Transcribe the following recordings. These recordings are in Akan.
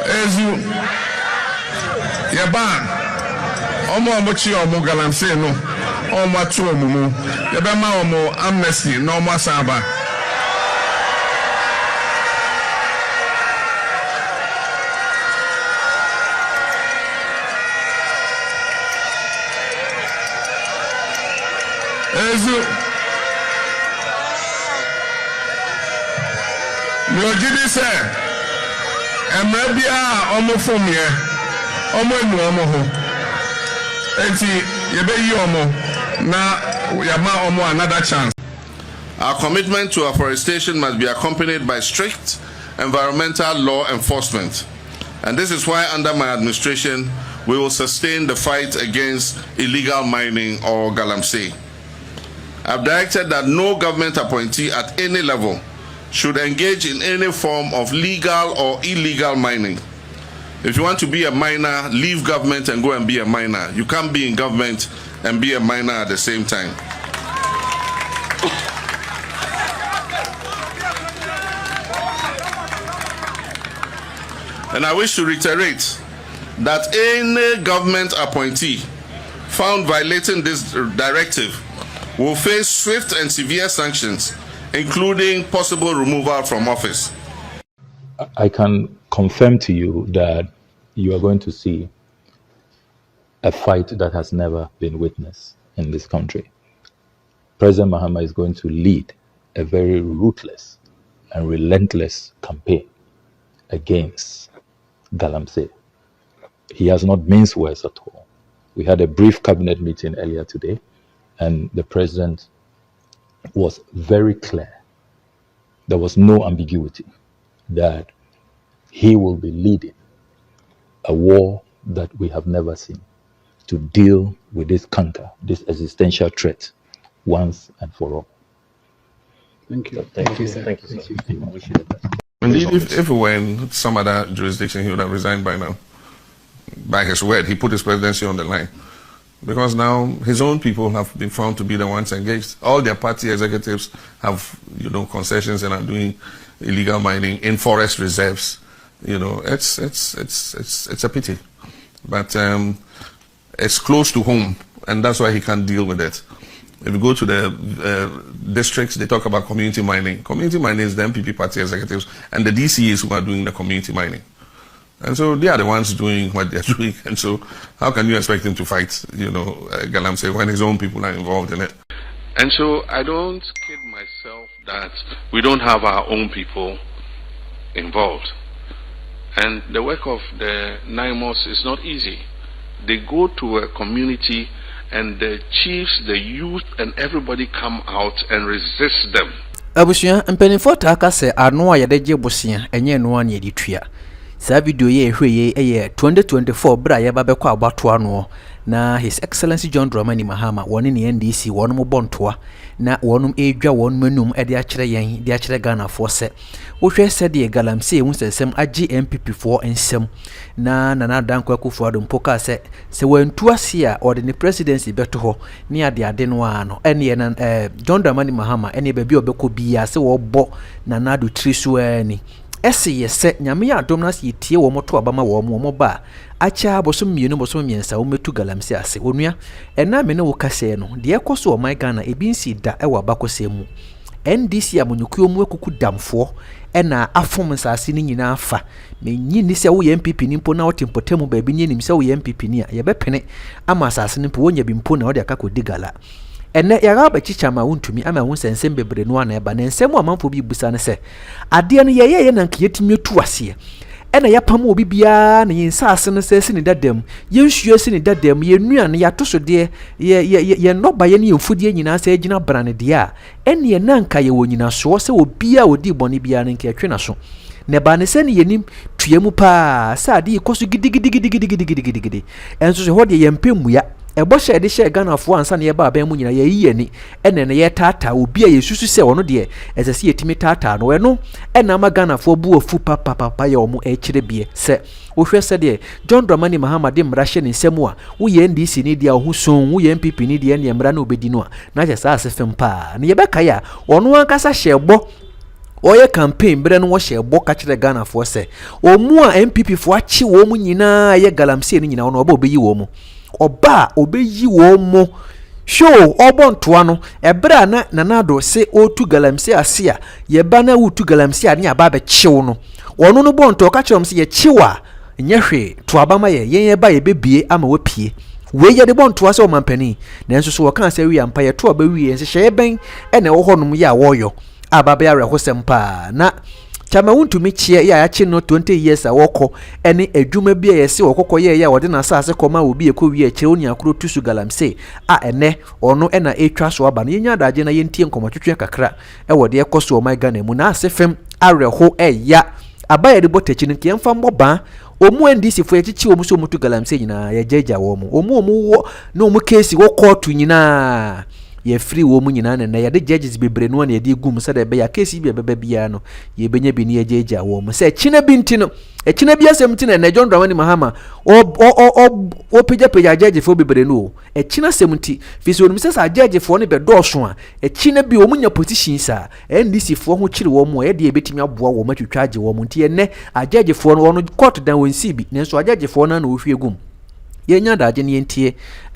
Ezu Yaban Omo Mochi Omo Galamse no Omo Atu Omo Yabema Omo Amnesty no Omo Saba Ezu Yojidi say Emrebia Omo Fomie Omo Enu Omo ho Enti Yebeyi Omo na Yama Omo another chance. Our commitment to afforestation must be accompanied by strict environmental law enforcement. And this is why under my administration we will sustain the fight against illegal mining or galamsey. I've directed that no government appointee at any level should engage in any form of legal or illegal mining. If you want to be a miner, leave government and go and be a miner. You can't be in government and be a miner at the same time. And I wish to reiterate that any government appointee found violating this directive will face swift and severe sanctions, including possible removal from office. I can confirm to you that you are going to see a fight that has never been witnessed in this country. President Mahama is going to lead a very ruthless and relentless campaign against galamsey. He has not minced words at all. We had a brief cabinet meeting earlier today, and the president was very clear. There was no ambiguity that he will be leading a war that we have never seen to deal with this canker, this existential threat, once and for all. Thank you. Thank you, sir. Thank you, sir. Wish you the best. Indeed, if we were in some other jurisdiction, he would have resigned by now. By his word, he put his presidency on the line. Because now his own people have been found to be the ones engaged. All their party executives have, concessions and are doing illegal mining in forest reserves. It's a pity, but it's close to home, and that's why he can't deal with it. If you go to the districts, they talk about community mining. Community mining is the MPP party executives and the DCAs who are doing the community mining. And so they are the ones doing what they're doing. And so how can you expect him to fight, galamsey when his own people are involved in it? And so I don't kid myself that we don't have our own people involved. And the work of the NIMOS is not easy. They go to a community and the chiefs, the youth, and everybody come out and resist them. Abusia, mpenifo taka se anwa yadeje busia enye no anye ditua. Sa video ye hweye 2024 bra ya babekwa abato ano na His Excellency John Dramani Mahama woni ne NDC wonum bontoa na wonum edwa wonum anum ede akere yen de akere Ghana for se wo hwe se de galamsey hu sesem agi MPP for ensem na danko akufo adom poka se wantu ase a ode ne presidency beto ho ne ade no ano ene na John Dramani Mahama ene ba bi obekọ bia se wo bo Ade3 so ani ese yese nyame ya adom na se tie wo moto abama wo ba acha bosom mienu bosom miensa wo metu galamsey ase onua ena me ne wo kase no de ekoso o my Ghana ebinsi da e wa bakose mu NDC amonyukuo mu ekuku damfo ena afom nsase ni nyina afa menyi ni se wo MPP ni mpo na wote mpotemu ba bi ni nim se wo MPP ni a ye bepene ama asase ni mpo wonya bi mpo na wo de akakodi Gala ene yaga ba chichama Wontumi ama hu sensem bebre no ana eba na ensem amanfo bi busa ne se ade no ye na nka yetimi etu ase ena yapam obi bia na yinsase no se ni dadam yensuo se ni dadam yenuane yatoso de ye noba ye ne yefudie nyina se agina brane de a ene ye nanka ye wonyina so se obi a odi boni bia ne nka atwe na so ne ba ne se ne yenim tuemu pa sa ade ikoso gidigidi enso se ho de yempemua ebo she de she Ghana fo ansa ne ba ban mu nyina ye yiyeni ene ne ye tata obi a yesusu se wono de ezese yetimi tata no eno ena ma Ghana fo bu ofu papa ye omo e kire bie se wo hwe se de John Dramani Mahama de mra hye ne nsemu a wo ye NDC ni de ahoson wo ye MPP ni de ne mra na obedi no a na je sa asefem pa ne ye beka ya ono ankasa hye bo oye campaign bre no wo hye bo ka kire Ghana fo se omu a MPP fo achi wo mu nyina ye galamsey ni nyina wo no oba obeyi wo mu oba obeyi wo mu show obontoa no ebra na nanado se otu galamsey ase a ye ba na wutu galamsey a ne aba be chiwo no ono no bonto ka kire se ye chiwa nyehwe to abama ye ba ye bebie ama wapie we ye de bonto ase o mampani na nso so wo kan se wi ampa ye to abawie nse hye ben ene wo honum ya woyo aba be arehosem pa na chama Wontumi chie ya chi no 20 years awoko ene adwuma bia ye se wokokọ ye ya wode na asase koma obi ekowie che oni akro tusu galamsey a ene ono ena etwa so aba na yenya adaje na yentie nkomotwetwe kakra e wode ekoso o my Ghana mu na asefem areho ya abaye de botechi nke yemfa mboba omu NDC fo yechichi omu so mutu galamsey nyina ye jeja wo mu omu wo na omu case wo court nyina ye free wo mu nyina na ye de judges bebre no na ye de gum se de be ya case bi bebe bia no ye benya bi ni ye jeja wo mu se china bi ntino china bi asem ntino na John Dramani Mahama o peja judge fo bebre no china semti fi so no se sa judge fo ne be doso a china bi o munya position sa NDC fo ho chire wo mu ye de betimi aboa wo matwitwaje wo mu nti ne a judge fo no court dan won si bi ne so a judge fo na o hwie gum yenya daje ne yentie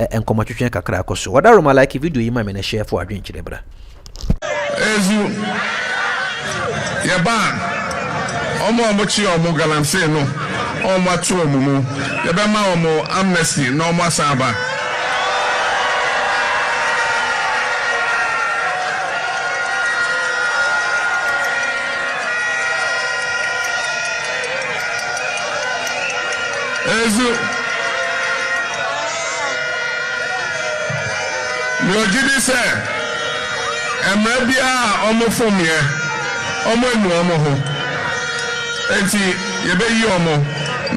enkomotwetwe kakra akoso wadaro ma like video yi ma me na share for adwen kire bra ezu yaban omo chi omo galamsey no omo atu omo mu yebe ma omo amnesty no omo asaba ezu Lojidi se emrebia omo fomye omo enu omo ho enti yebe yi omo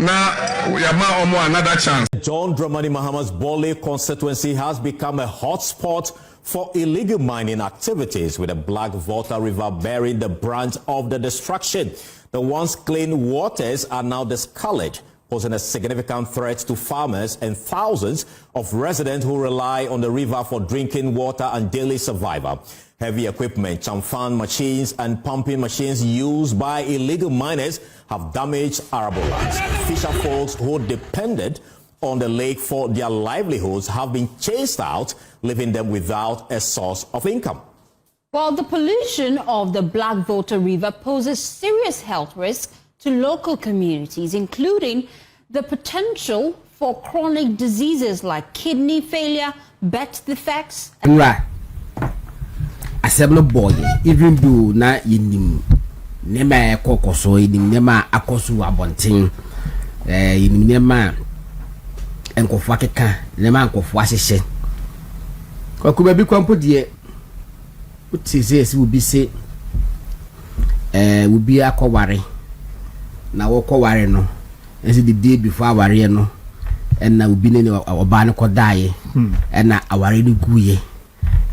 na yama omo another chance. John Dramani Mahama's Bole constituency has become a hotspot for illegal mining activities, with the Black Volta River bearing the brunt of the destruction. The once clean waters are now discolored, posing a significant threat to farmers and thousands of residents who rely on the river for drinking water and daily survival. Heavy equipment, chamfan machines and pumping machines used by illegal miners have damaged arable lands. Fisher folks who depended on the lake for their livelihoods have been chased out, leaving them without a source of income. Well, the pollution of the Black Volta River poses serious health risks to local communities, including the potential for chronic diseases like kidney failure, birth defects. Right. Assemble boy, even though na yinim nema kokoso yinim nema akosu abonten yinim nema enkofu akeka nema enkofu ahyehe kwakuba bi kwampo de utizesi ubi se ubi akoware na wokoware no esi the day before aware no na ubi ne oba ne kodaye na aware ni guye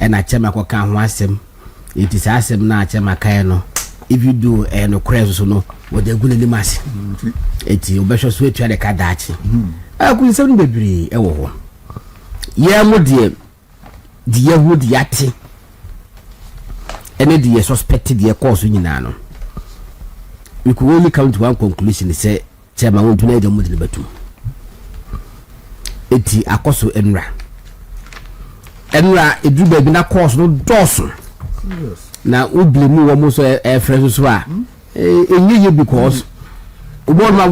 na chema kwa kan ho asem iti sa asem na chema kan no if you do no crazy so no wo de gune ni mase eti obehwe so etua de kadachi akun se no bebiri e wo ho ye mo de yehud yate ene de suspected de cause nyina no we could only come to one conclusion say chema won tuna de mo de betu eti akoso enra edu baby na course no doso na we blame wo mo so friends so a enye because obo ma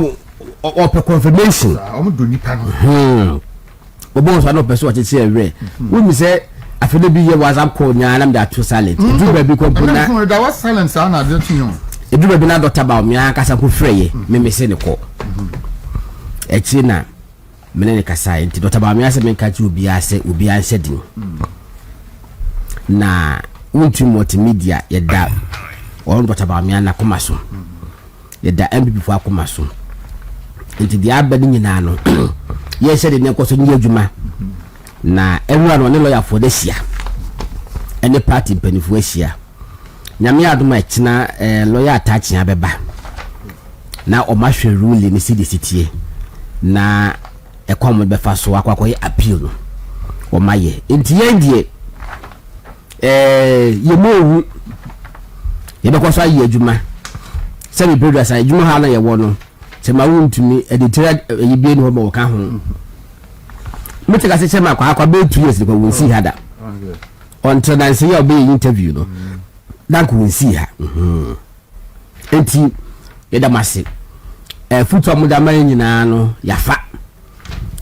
o confirmation o do nipa no obo so na person what say we mi say afele bi ye WhatsApp call nya na me that to silent edu baby ko na da was silence na dey tun edu baby na doctor ba mi aka sa ko freye me say ne ko echi na menene kasa enti Dr. Bamiase menka chi obi anse din na Wontumi multimedia yeda on Dr. Bamiase na komaso yeda MPP fo akomaso enti dia abadi nyina no ye se de ne koso nyi adwuma na everyone on lawyer for this year any party mpanifu ahia nyame adoma ekina lawyer attach ya beba na o mahwe rule ni CDCTA na ekwam be fa so akwakoye appeal no o maye enti yendie ye be ko so aye adwuma se me producer adwuma ha na ye wo no se ma wontumi editor ye bi ni ho ma wo ka ho me te ka se ma kwa be 2 years ko won si hada until then say you be interview no dan ko won si ha enti ye da mase futu amudama nyina no yafa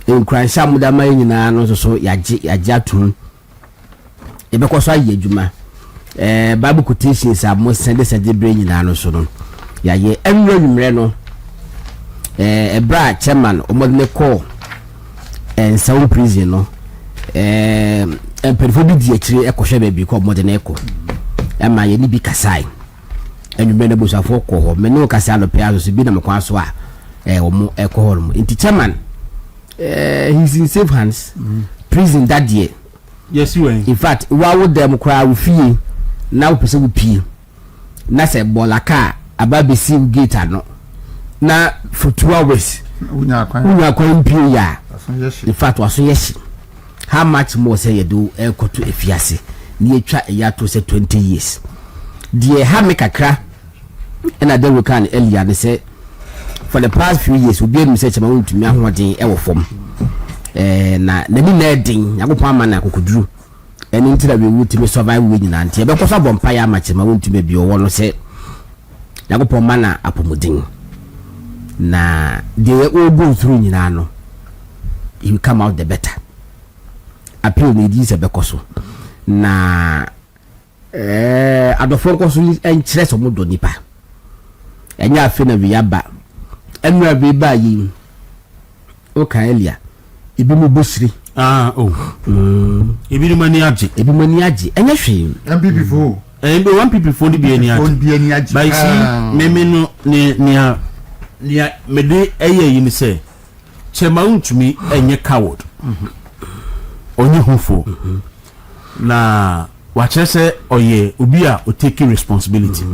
enkranhya amudama nyina no so yaje atum e be ko so aye adwuma bible quotations am send bre nyina no so no yaye enwe nwumre no bra chairman omodne call sound prison no perfo bi di akire ekohwe ba bi ko omodne ko ma ye ni bi kasai enwumre na bosafo ko ho me no kasai no pia so bi na mekwa so a omo ekohol mo inti chairman he's in safe hands prison that year. Yes, you in fact wa wo dem kra wo fie na wo pese wo pie na se bola car ababe si gate ano na for 2 hours unya kwan pie ya in fact waso yeshi how much more say you do ekoto efiase ni etwa ya to say 20 years die ha me kakra na de we kan elia ne say for the past few years we be say chama wontumi ahoden e wo fom na ni na din yakopon ama na kokoduru eni ntira we wutimi survive we nyina ntie be ko so bompa ya ma chama wontumi bi wo no say yakopon ma na apomodin na they all go through nyina no he will come out the better appeal ni di se be ko so na adofo ko so en kire so modo nipa enya afi na wi aba enwa bi ba yi o kan elia ibi mu bosiri ibi ni mani aje enya hwe MPP4 be one people for the bi ani aje by see me no ne mede eye yi ni say chema untumi enye coward onye hufo na wachese oye obi a o take responsibility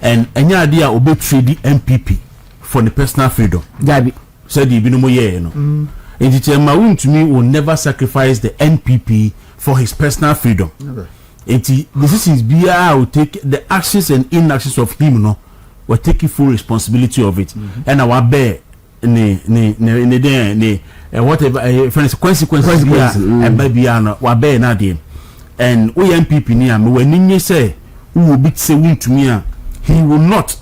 and enya ade a obe trade MPP for the personal freedom gabi said the binomo ye no and chema untumi will never sacrifice the NPP for his personal freedom and decisions bia will take the actions and inactions of him no will take full responsibility of it and our bear ne whatever consequences and baby no wa bear na dem and we MPP ni am we ninye say who will be say win to me he will not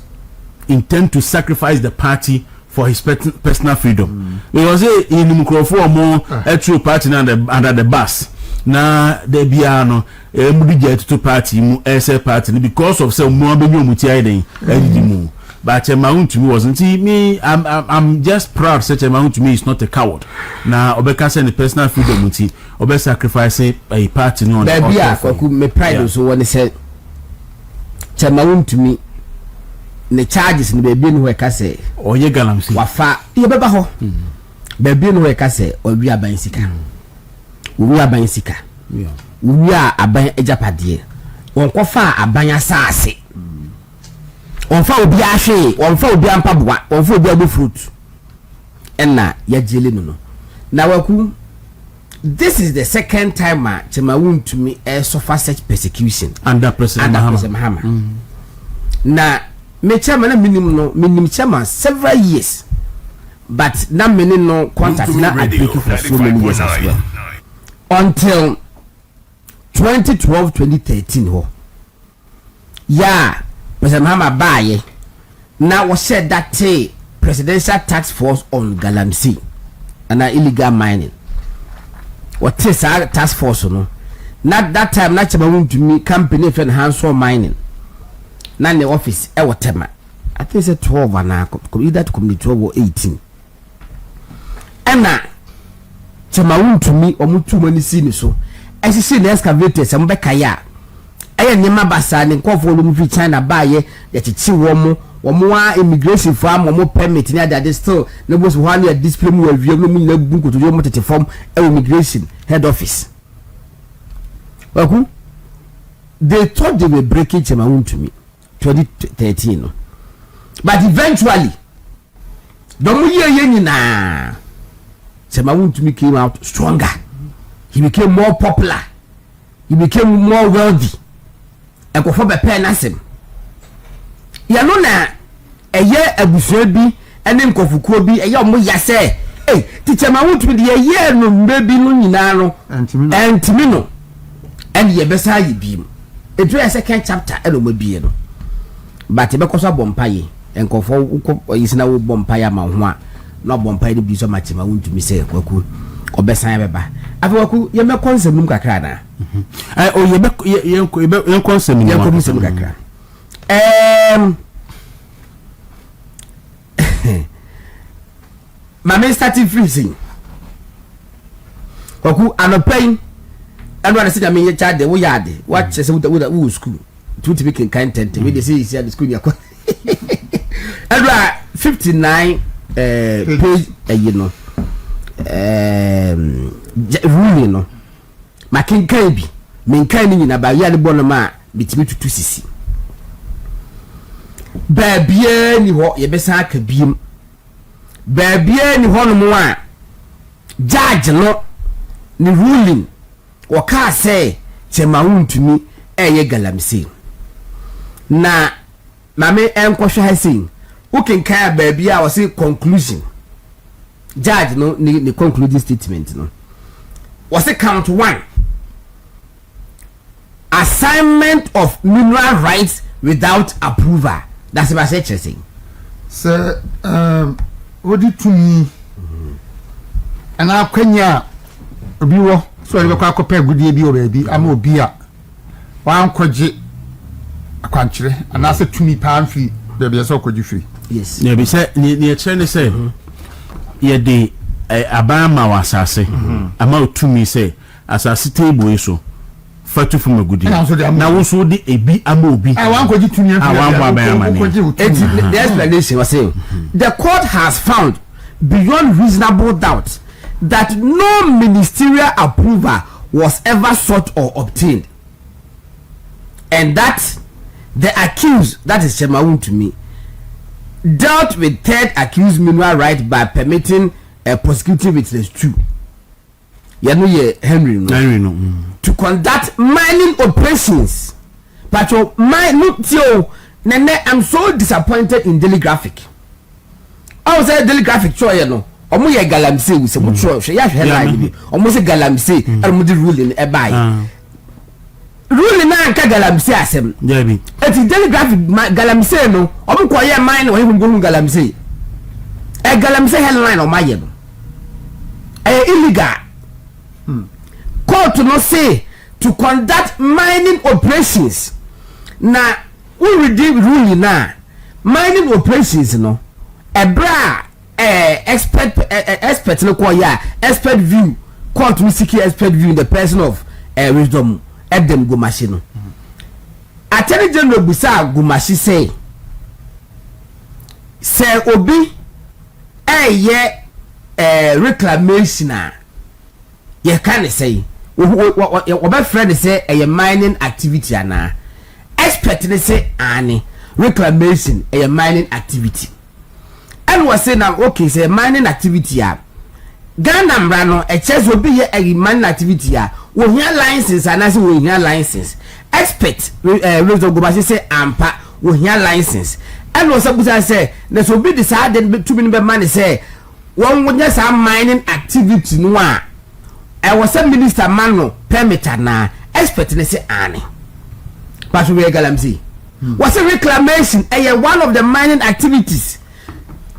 intend to sacrifice the party for his personal freedom because in microphone more true party under the bus na the biano mudije to party mu ese party because of say mo abenyo muti aiden edidi mu but Chema to me wasn't me I'm just proud say Chema to me is not a coward na obeka say the personal freedom muti obe sacrifice a party no baby akoku me pride so woni say Chema to me the charges ni baby no we ka say oye galamsi wafa ye beba ho baby no we ka say owi aban sika owi aban sika owi aban ejapade won ko fa aban asase on fa obi ahwe on fa obi ampaboa on fa obi abo fruit enna ya jele no na waku this is the second time Chema Wontumi suffer such persecution under President Mahama. Na me chairman na minim chairman several years but na many no contact na breaking for so many years as well until 2012-2013 ho yeah President Mahama baye na was said that presidential task force on Galamsey and illegal mining what is our task force no not that time na Chema Wontumi company for hands-on mining na the office e whatever I think it's 12 and either to come 12 or 18 and na Chema Wontumi omutu mani sini so esi se na excavators am be kaya eye nyema basa ne nkofo lo mu China baye ya chichi wo mo immigration farm wo permit ni ade still na boss ho na display mu awie no mu na bunko to mo tete form immigration head office waku they thought they were breaking Chema Wontumi 2013 no but eventually domo ye nyina Chema Wontumi came out stronger. He became more popular. He became more wealthy. And go for the pen as him. ya no na eye abusua bi ene nkofukuo bi eye omo ya se teacher ma Wontumi de ye no mbebi no nyina no entimi no ene ye besa ye bi etu ya second chapter ene mo bi no but be koso bompaye enkofo yisina wo bompaye ma ho a no bompaye de bi so ma chema Wontumi se kwaku obesan beba afwaku ye me konsem num kakra na o ye konsem num kakra Mama starting freezing. Kwaku anopain anu ana se jame ye chade wo yade what say wo school to be kan tent we dey say is the school yakwa anu 59 page you know ruling no makinkan bi menkan ni nyina ba ya de bono ma bitimi tutu sisi baabia ni ho ye besa aka biem baabia ni ho no mo a judge no ni ruling o ka say chema Wontumi eye galamsey na mame enkohwe hasin ukenkan baabia o say conclusion judge no ni concluding statement no was it count 1 assignment of mineral rights without approval. That's what I saying. Sir, what did to me? And I Kenya Biwo, so I go compare good year baby. I'm a beer. One kwaji a country, and I said to me, Pamphlet, baby, so could you free? Yes. Yeah, be said, near China say, yeah, the Abama was I say, amount to me say, as I see table so. Fatu from a good day. Now also the a be a mobi. I want to to the explanation was saying the court has found beyond reasonable doubt that no ministerial approval was ever sought or obtained, and that the accused, that is Chema Wontumi, dealt with third accused mineral right by permitting a prosecuting witness to Henry no. To conduct mining operations. But I'm so disappointed in Daily Graphic. I was a Daily Graphic choy no. Omo ye galamsey we say mucho she ya headline bi. Omo say galamsey and mo di ruling e buy. Ruling na anka galamsey asem. Yeah bi. Eti Daily Graphic galamsey no. Omo ko ye mine no him go galamsey. E galamsey headline o maye no. Illegal. Court to not say to conduct mining operations. Now, we redeem ruling now. Mining operations, you know, a bra expert no call ya expert view. Court we seek expert view in the person of wisdom. Adane Gumashi no. Attorney General Busa Gumashi say obi reclamation ye can say what friend say a mining activity ana expert they say ani reclamation a mining activity and was say now okay say mining activity a Ghana mrano a chess will be a mining activity a we hear license and as we hear license expert Wisdom Gumashi say ampa we hear license and was supposed to say this will be decided to be money say one would just have mining activity no. I was a minister man no permit na expert ne say ani. But we galamsey. Was a reclamation one of the mining activities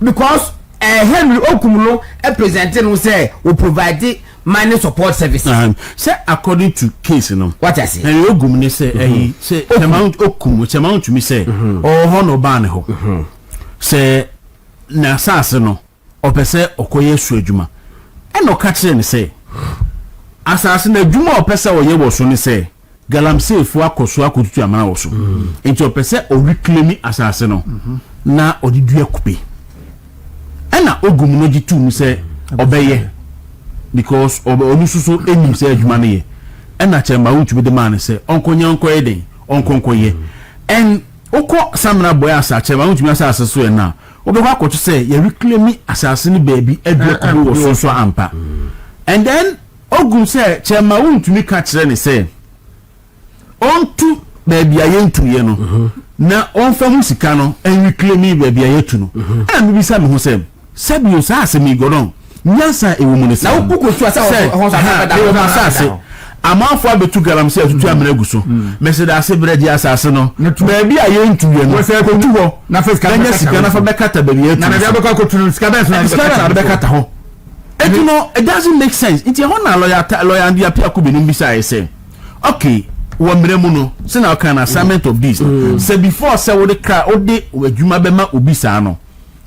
because Henry Okumuno representing who say we provide mining support services. Say according to case no. What I say? Henry Okumuno say say amount Okumu amount to me say no ban ho. Say na asase no opese okoye su adwuma. E no ka kire ne say asase na adwuma opese oye wo so ne say galamsey fu akoso akotutu amana wo so. Enti opese o reclaim asase no na odidua kupe. Na ogum no jitu mu say obeye because onususo enim say adwuma ne ye na Chema Wontumi de man say onkonya onkoye den onkonkoye en okọ samna boy asa Chema Wontumi asase so e na obekọ akoto say ye reclaim asase ne baby adua kupe wo so ampa. And then ogum say Chema Wontumi ka kire ne say ontu baby ayentuye no na on fa mu sika no en reclaim baby ayetu no and me bi sa me ho sem sabio sa asemi godon nyansa ewo mu ne se na wo kuku asa ho sa amanfo abetu galamsey atutu amena guso meseda ase bredi asase no baby aye ntuye no se ko tuwo na fa sika na fa bekata baby etu na na be ko tunu sika be so na bekata ho you know it doesn't make sense it's your lawyer and your peer could be nimbi say okay one mremu no say na kind assignment of this say before say we dey cry ode adwuma be ma obi sa no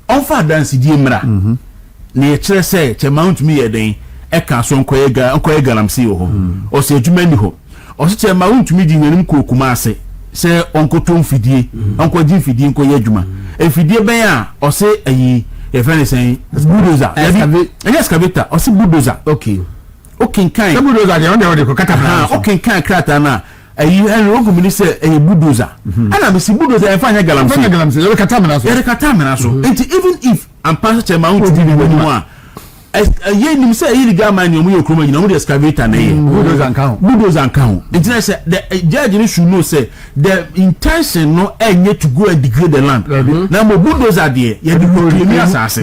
on fa dance die mra na ye kire say che mount me ye den e ka so nkoye galamsey ho o say adwuma ni ho o say che mount me di nyanim ko kuma ase say onkoto mfidie onkoji mfidie nkoye adwuma efidie ben a o say ayi a friend is saying bulldozer. Excavator. Or see bulldozer. Okay. Okay, kind. Bulldozer. They go cut. Okay, kind. Crata na. You and Rogo minister a bulldozer. And I see bulldozer. I find a galamsey. You cut them. You cut them. Even if I'm passing a mount to do anyone. Yen say illegal man you know the excavator na bulldozer and count. It say the judge should know say the intention no enye to go and degrade the land. Na mo bulldozer there you dey reclaim asase.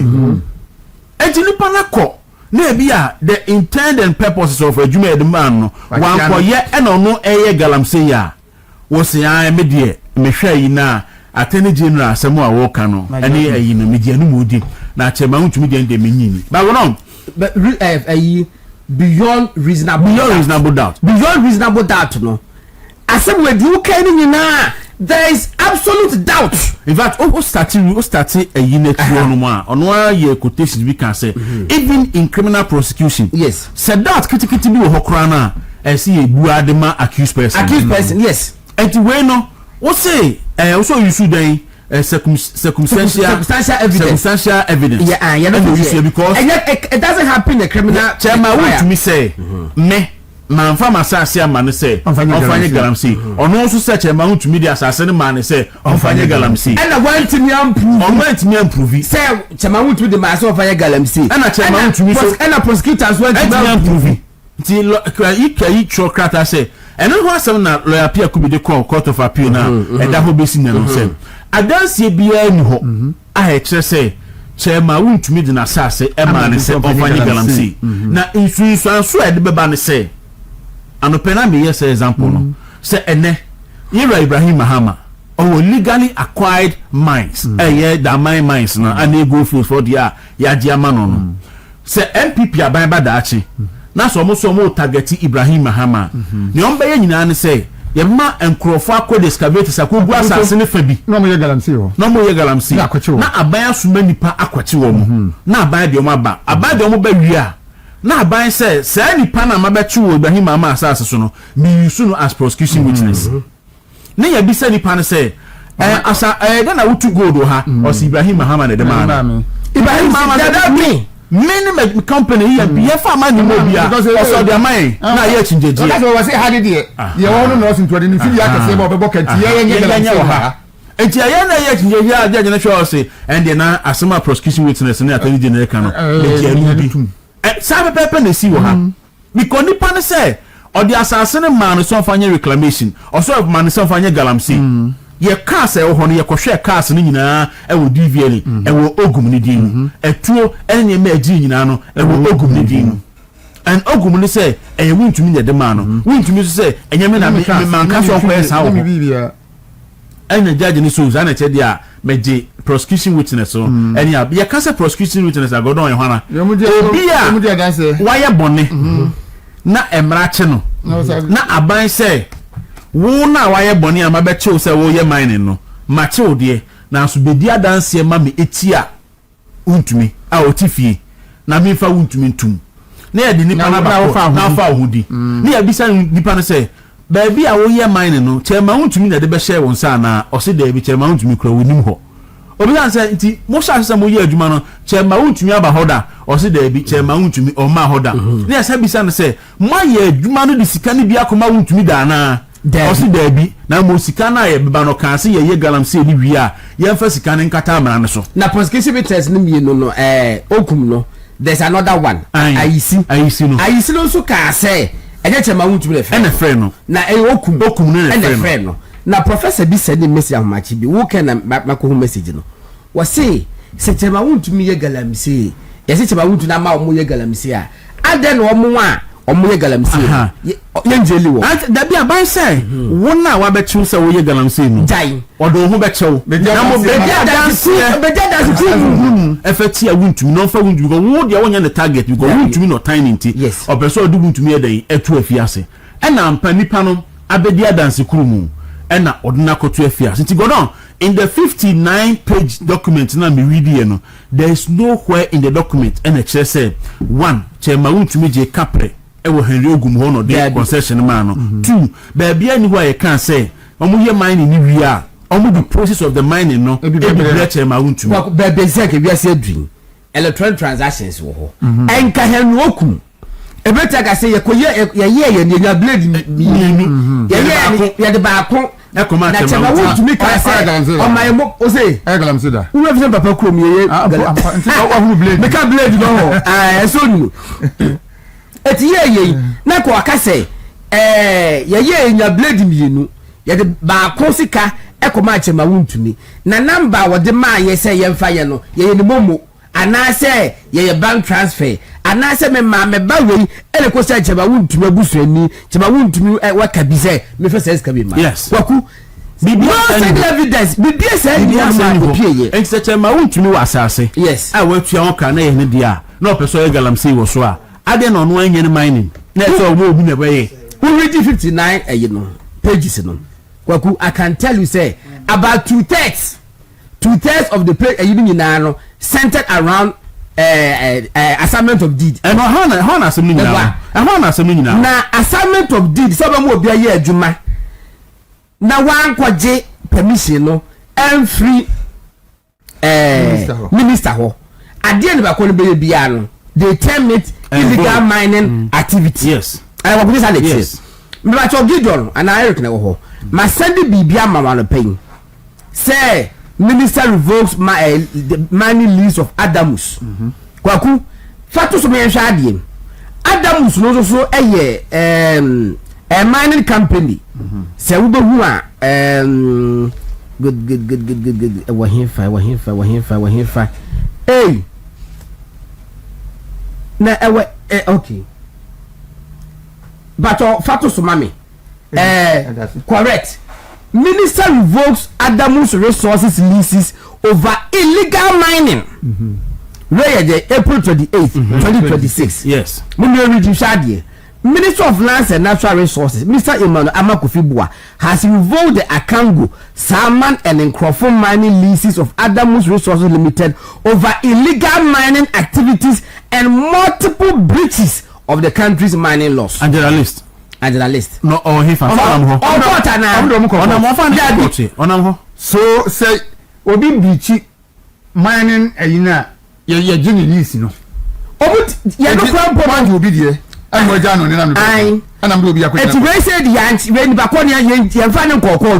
Enti nipa na ko na bia the intent and purposes of adwuma the man no wan koye e no no eye galamsey ya wo se an me de me hwa yi na attorney general asemo a wo ka no ene ayi no media no mudi na chema ntumi de menyini ba wono beyond reasonable doubt no asem we do kan ni na there is absolute doubt. In fact, starting a unit on year quotations we can say even in criminal prosecution. Yes. Said that critically be hokrana and see a buadema accused person. Yes. And we know what say also you should circumstantial evidence. Yeah, because it doesn't happen in a criminal. Chairman, what to me say me. Man fa masase man say on fanye galamsey on also search a man to media assassin man say on fanye galamsey and I want me improve say chairman to the mass on fanye galamsey and a chairman to me so and a prosecutors want to improve ti yi chokrata say and no some na lawyer appeal could be the court of appeal now and that will be seen no say adanse bia ni ho a kire say chairman won to me the assassin e man say on fanye galamsey na insuranso so e de beba ne say anopena me yes example no say ene Yira Ibrahim Mahama or legally acquired mines da mines na and go fields for dia ya diama no say MPP aban badachi na so mo target Ibrahim Mahama ne on be nyina ne say ye ma enkrofo akọ excavator sakogu asase ne fa bi no mo ye galamsey na aban asuma nipa akwachi wo mo na aban de o ma ba aban de o mo ba wi na aban say nipa na mabechi wo Ibrahim Mahama asase so no me use no as prosecution witness na ya bi say nipa ne say asa na wutu gold ha o si Ibrahim Mahama na de man Ibrahim Mahama that me many company here be fa man ni mo bia so their mind na ye chinjeje that's what we say had there ye won no so ntwade ni fi ya kase bo bebo kanti ye ha enti aye na ye chinjeje a je na show say and na asema prosecution witness na attorney general kan no sabe pepe na si wo ha because nipa ne say or the assassin man so fanya reclamation or so man so fanya galamsey ye cars e wo ho no ye kohwe cars no nyina e wo DVL e wo ogum ni din etuo enye ma agi nyina no e wo ogum ni din and ogum ni say e wuntumi ne de man no wuntumi so say enye me na me man ka so ko esa wo ene judge ni so za na che dia meje prosecution witness so any ya kasa prosecution witness agodon e hwana obia why bone na emrache no na aban say wo na why bone ama be chew say wo ye mine no ma chew de na so bedi adanse ma me etia untumi a otifie na me fa untumi ntum na ya de nipa na ba fa ohudi na ya bisa nipa no say baby a wo ye mine no chema untumi na de be share won sa na o se de bi chema untumi kura wonim ho obi an say nti mo sha se mo ye adwuma no chema untumi aba hoda o se de bi chema untumi o ma hoda na ya bisa no say mo ye adwuma no de sika ni bi akoma untumi da na o se de bi na mo sika na ye beba no kan se ye galamsey ni wi a ye fa sika ni nkata amana ne so na prosecution witness ni mi no okum no there's another one ayisi no so ka say enye chema untumi le fe ene frɛ no na okum ne ene frɛ no na professor bi send message amachi bi wo can mako message no wo say se chema Wontumi ye galamsey ye se chema Wontumi na ma omo ye galamsey a Adane omo a omo ye galamsey ye njeli wo da bia ban say wona wa betu say wo ye galamsey no jai odo ho bechew na mo be dia dance effect ya Wontumi no fa Wontumi go wo dia wonya the target because Wontumi no tiny nti opeso odu Wontumi edan etu afiase na ampa nipa no abedia dance kurumu na oduna kotu afiase nti go don in the 59-page document na me read here no there is nowhere in the document and a chair say one Chairman Wontumi je kapre e wo Henry Ogum ho no de concession man no two baby ani who I can say omo ye mining ni wi a omo the process of the mining no e be Chairman Wontumi baby say ke wi ase dream electronic transactions wo ho enka Henry Ogum e beta ka say ye ye ni blade ni ye de ba ko na Chairman Wontumi ka say o my mo o say galamsey da wo fi papa krom ye blade me ka blade no ho so nu eti ye na ko aka say ye nya blade mienu ye de ba ko sika e ko ma Chairman Wontumi na number wo de ma ye say ye mfa ye no ye ni momo ana say ye bank transfer ana say me ma me ba we ele ko say Chairman Wontumi abusuani Chairman Wontumi waka bi say me fa say ska bi ma waku bibia evidence bibia say ma ko pie ye en say Chairman Wontumi wa asase yes a watua ho ka na ye ne dia na opeso ye galamsey wo so a ade no no anye ne mining na so wo obi na baye we read 59 no pages no waku I can tell you say about two-thirds of the page no centered around assignment of deed and how assembly na assignment of deed so ba mo obi aye adwuma na wan kwaje permission no and free minister ho ade ne ba ko no be bia no they term it illegal mining activity I want this Alex yes me ba cho Gideon and Eric na ho ma send bibia mama no pen say minister revokes the mining lease of Adamus kwaku fatu so me hwa ade Adamus no so a mining company say we be hu a good wa himfa hey na okay but fatu so mami correct minister revokes Adamus resources leases over illegal mining where the April 28th 2026 yes Minister of Lands and Natural Resources Mr. Emmanuel Amakufibua has revoked the Akango, Salmon and Nkrofo mining leases of Adamus Resources Limited over illegal mining activities and multiple breaches of the country's mining laws. And the list. No, so say obi breach mining ayina ye jini lease no. Obi ye no kwan obi die. I'm Jano and I'm going to be a quick. It's very said the aunt when Baconia and Fanny Coco.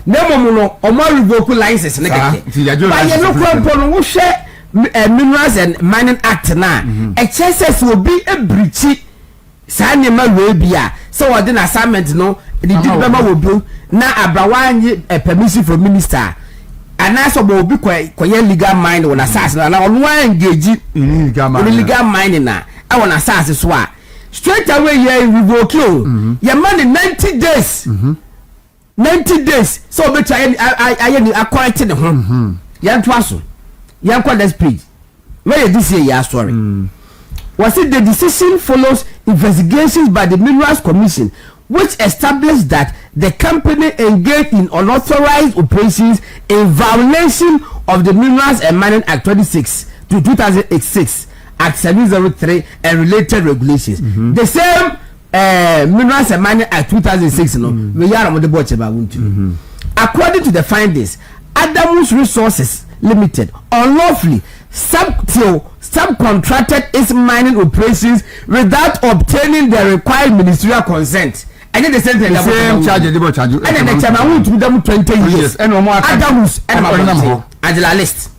No, or more revocal license. But you look upon who share minerals and mining act now. A chances will be a breachy. Sanima will be so I didn't assignment no. The diploma will be now a permission from minister. And also will be quite legal mine on assassin. And I want to engage illegal mining now. I want assassin swat. Straight away you revoke you. Your money 90 days. 90 days. So better I acquired him. Yan twaso. Yan kwa this page. Where this year your story. Was it the decision follows investigations by the Minerals Commission, which established that the company engaged in unauthorized operations in violation of the Minerals and Mining Act 26 to 2006. Act 703 and related regulations. The same Minerals and Mining Act 2006 we are on the board about Wontumi. According to the findings, Adamus Resources Limited unlawfully subcontracted its mining operations without obtaining the required ministerial consent. And then the same charge. And then the Chairman Wontumi them 20 years. Adamus and Angela list.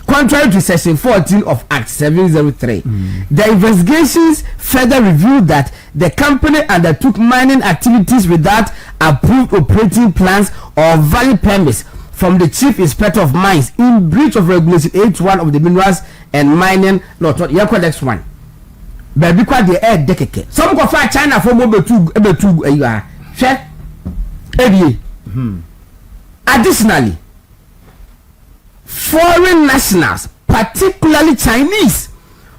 Contrary to Section 14 of Act 703, the investigations further revealed that the company undertook mining activities without approved operating plans or valid permits from the Chief Inspector of Mines in breach of Regulation 81 of the Minerals and Mining Law. Next one. Baby, quite the air decade. Some go fight China for mobile two. Additionally, foreign nationals, particularly Chinese,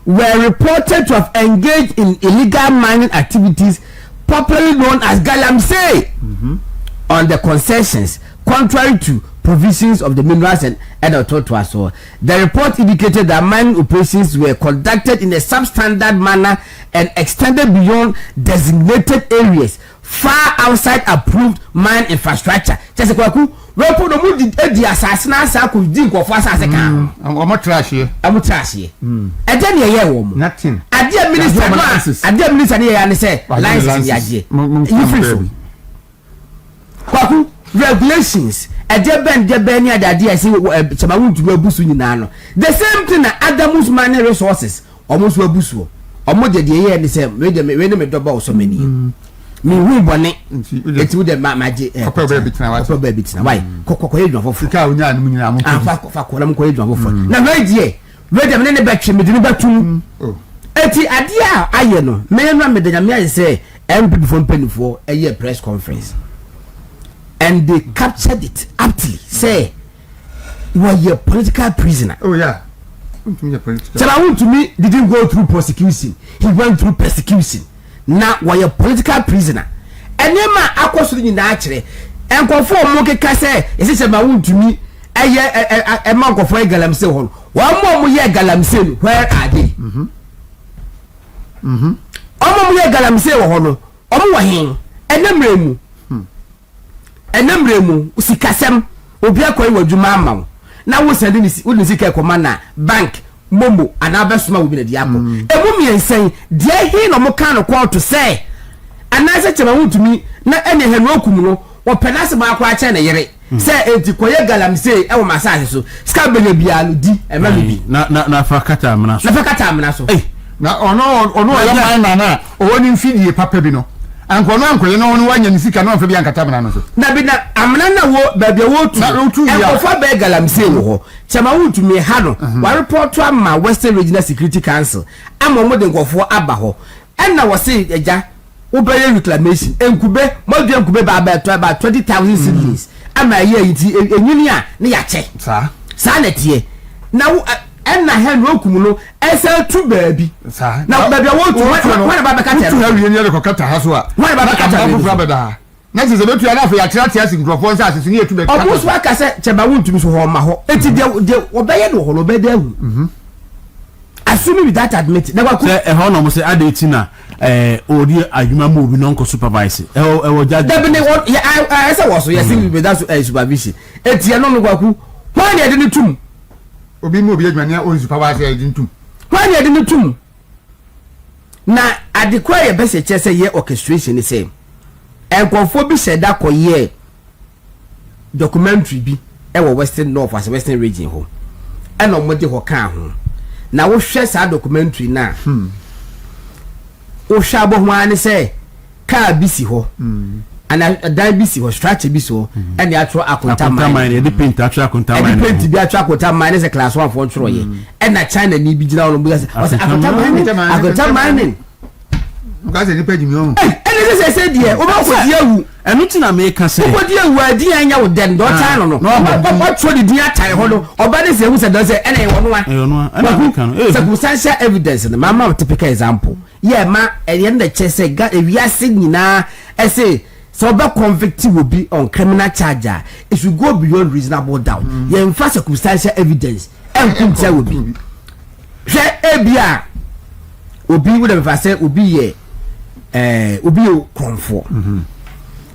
were reported to have engaged in illegal mining activities, popularly known as galamsey, on the concessions, contrary to provisions of the Minerals and Ade3. The report indicated that mining operations were conducted in a substandard manner and extended beyond designated areas far outside approved mine infrastructure. Just kwaku we put no mu di asase na asa ko di nkofo asase kan omo trash here e dey ne ye wo mu nothing ade minister ne ya ne say license ya je you free so kwaku regulations de ben ni ade ase chama Wontumi abusu nyina no the same thing na Adamus mining resources almost abusu omo de ye ne say we ne do ba so many me hu bone eti wo de maje papa baby tina why kokoko ye dwafo fika onya anu nyina mo fa ko lam ko ye dwafo na we die we de me ne betwe me de ne batum eti ade a aye no me no me de nyame aye say MP for penifo eye press conference and they captured it aptly say you are a political prisoner. Oh yeah, Wontumi didn't go through prosecution, he went through persecution. Now why a political prisoner and then ma akoso ni na akere enkofo mo keka say ese Wontumi eye e ma nkofo e galamse ho wa mo ye galamse no where are they omo mo ye galamse ho no omo wo hen enemremu usikasem obi akoyi wadwuma amawo na wo send ni sika ekoma na bank momo ana besoma wo bi na diapo emu miensen de hi no mo kan no call to say anase chema Wontumi na ene henu okum no wo penase ma akwa ache na yere say enti koye galamse e wo masase so ska bele bia no di e ma bi na fakata amna so na ono ya na owoni mfidie papa bi no ankono ankoye no wonu wanya nisika no amfa bi ankata bana no so na bi na amna na wo ba bia wo tu ya fa be galamse wo ho chama Wontumi ha no wa report ama Western Regional Security Council ama mo de nkofo aba ho enna wo se eja wo be reclamation enkube mo de enkube ba 20,000 cedis ama ye yiti enyini a ne ya che sa na tie na enna he no okum no ese tu baabi na baabi wo tu wana ba kata tu ha wiye ne ko kata ha so a wana ba kata ba fu abeda na se betu ya na fa ya tira sinkrofo nsa asese ne etu be kata obusu aka se cheba Wontumi so ho ma ho eti de obeye no ho no be da hu assuming with that admit na kwa ku e ho no mo se Ade3 na odi adwuma mo obi no nko supervise e wo judge da be ne I say was so yes with that supervision eti e no no kwa ku why dey dey tum obi mo obi adwuma ne on supervise e dey tum why dey dey tum na adekwa ye be se che say ye orchestration say enkofo bi se da koye documentary bi e wo Western North as Western region ho e no mo de ho kan ho na wo hwe sa documentary na wo hwa bo ho an say car bi si ho ana dan bi si ho structure bi so e na atro akonta mine e de paint atro akonta mine e de paint bi atro akonta mine se class 1 for tro ye e na China ni bi gina wo bo say akonta mine Because any page me on. And this said, dear, over for you, and not in America. Say, what dear, where dear, and you then don't tell no. What for the dear time, or by the who said, does anyone, circumstantial evidence, and the mamma typical example. Yeah, ma, and the end the chest say, God, if you are singing now, I say, so about convict will be on criminal charger. It will go beyond reasonable doubt. Yeah, in fact, circumstantial evidence, and could will be. Say, Abia, will be with a say, will be ye. Obi comfort.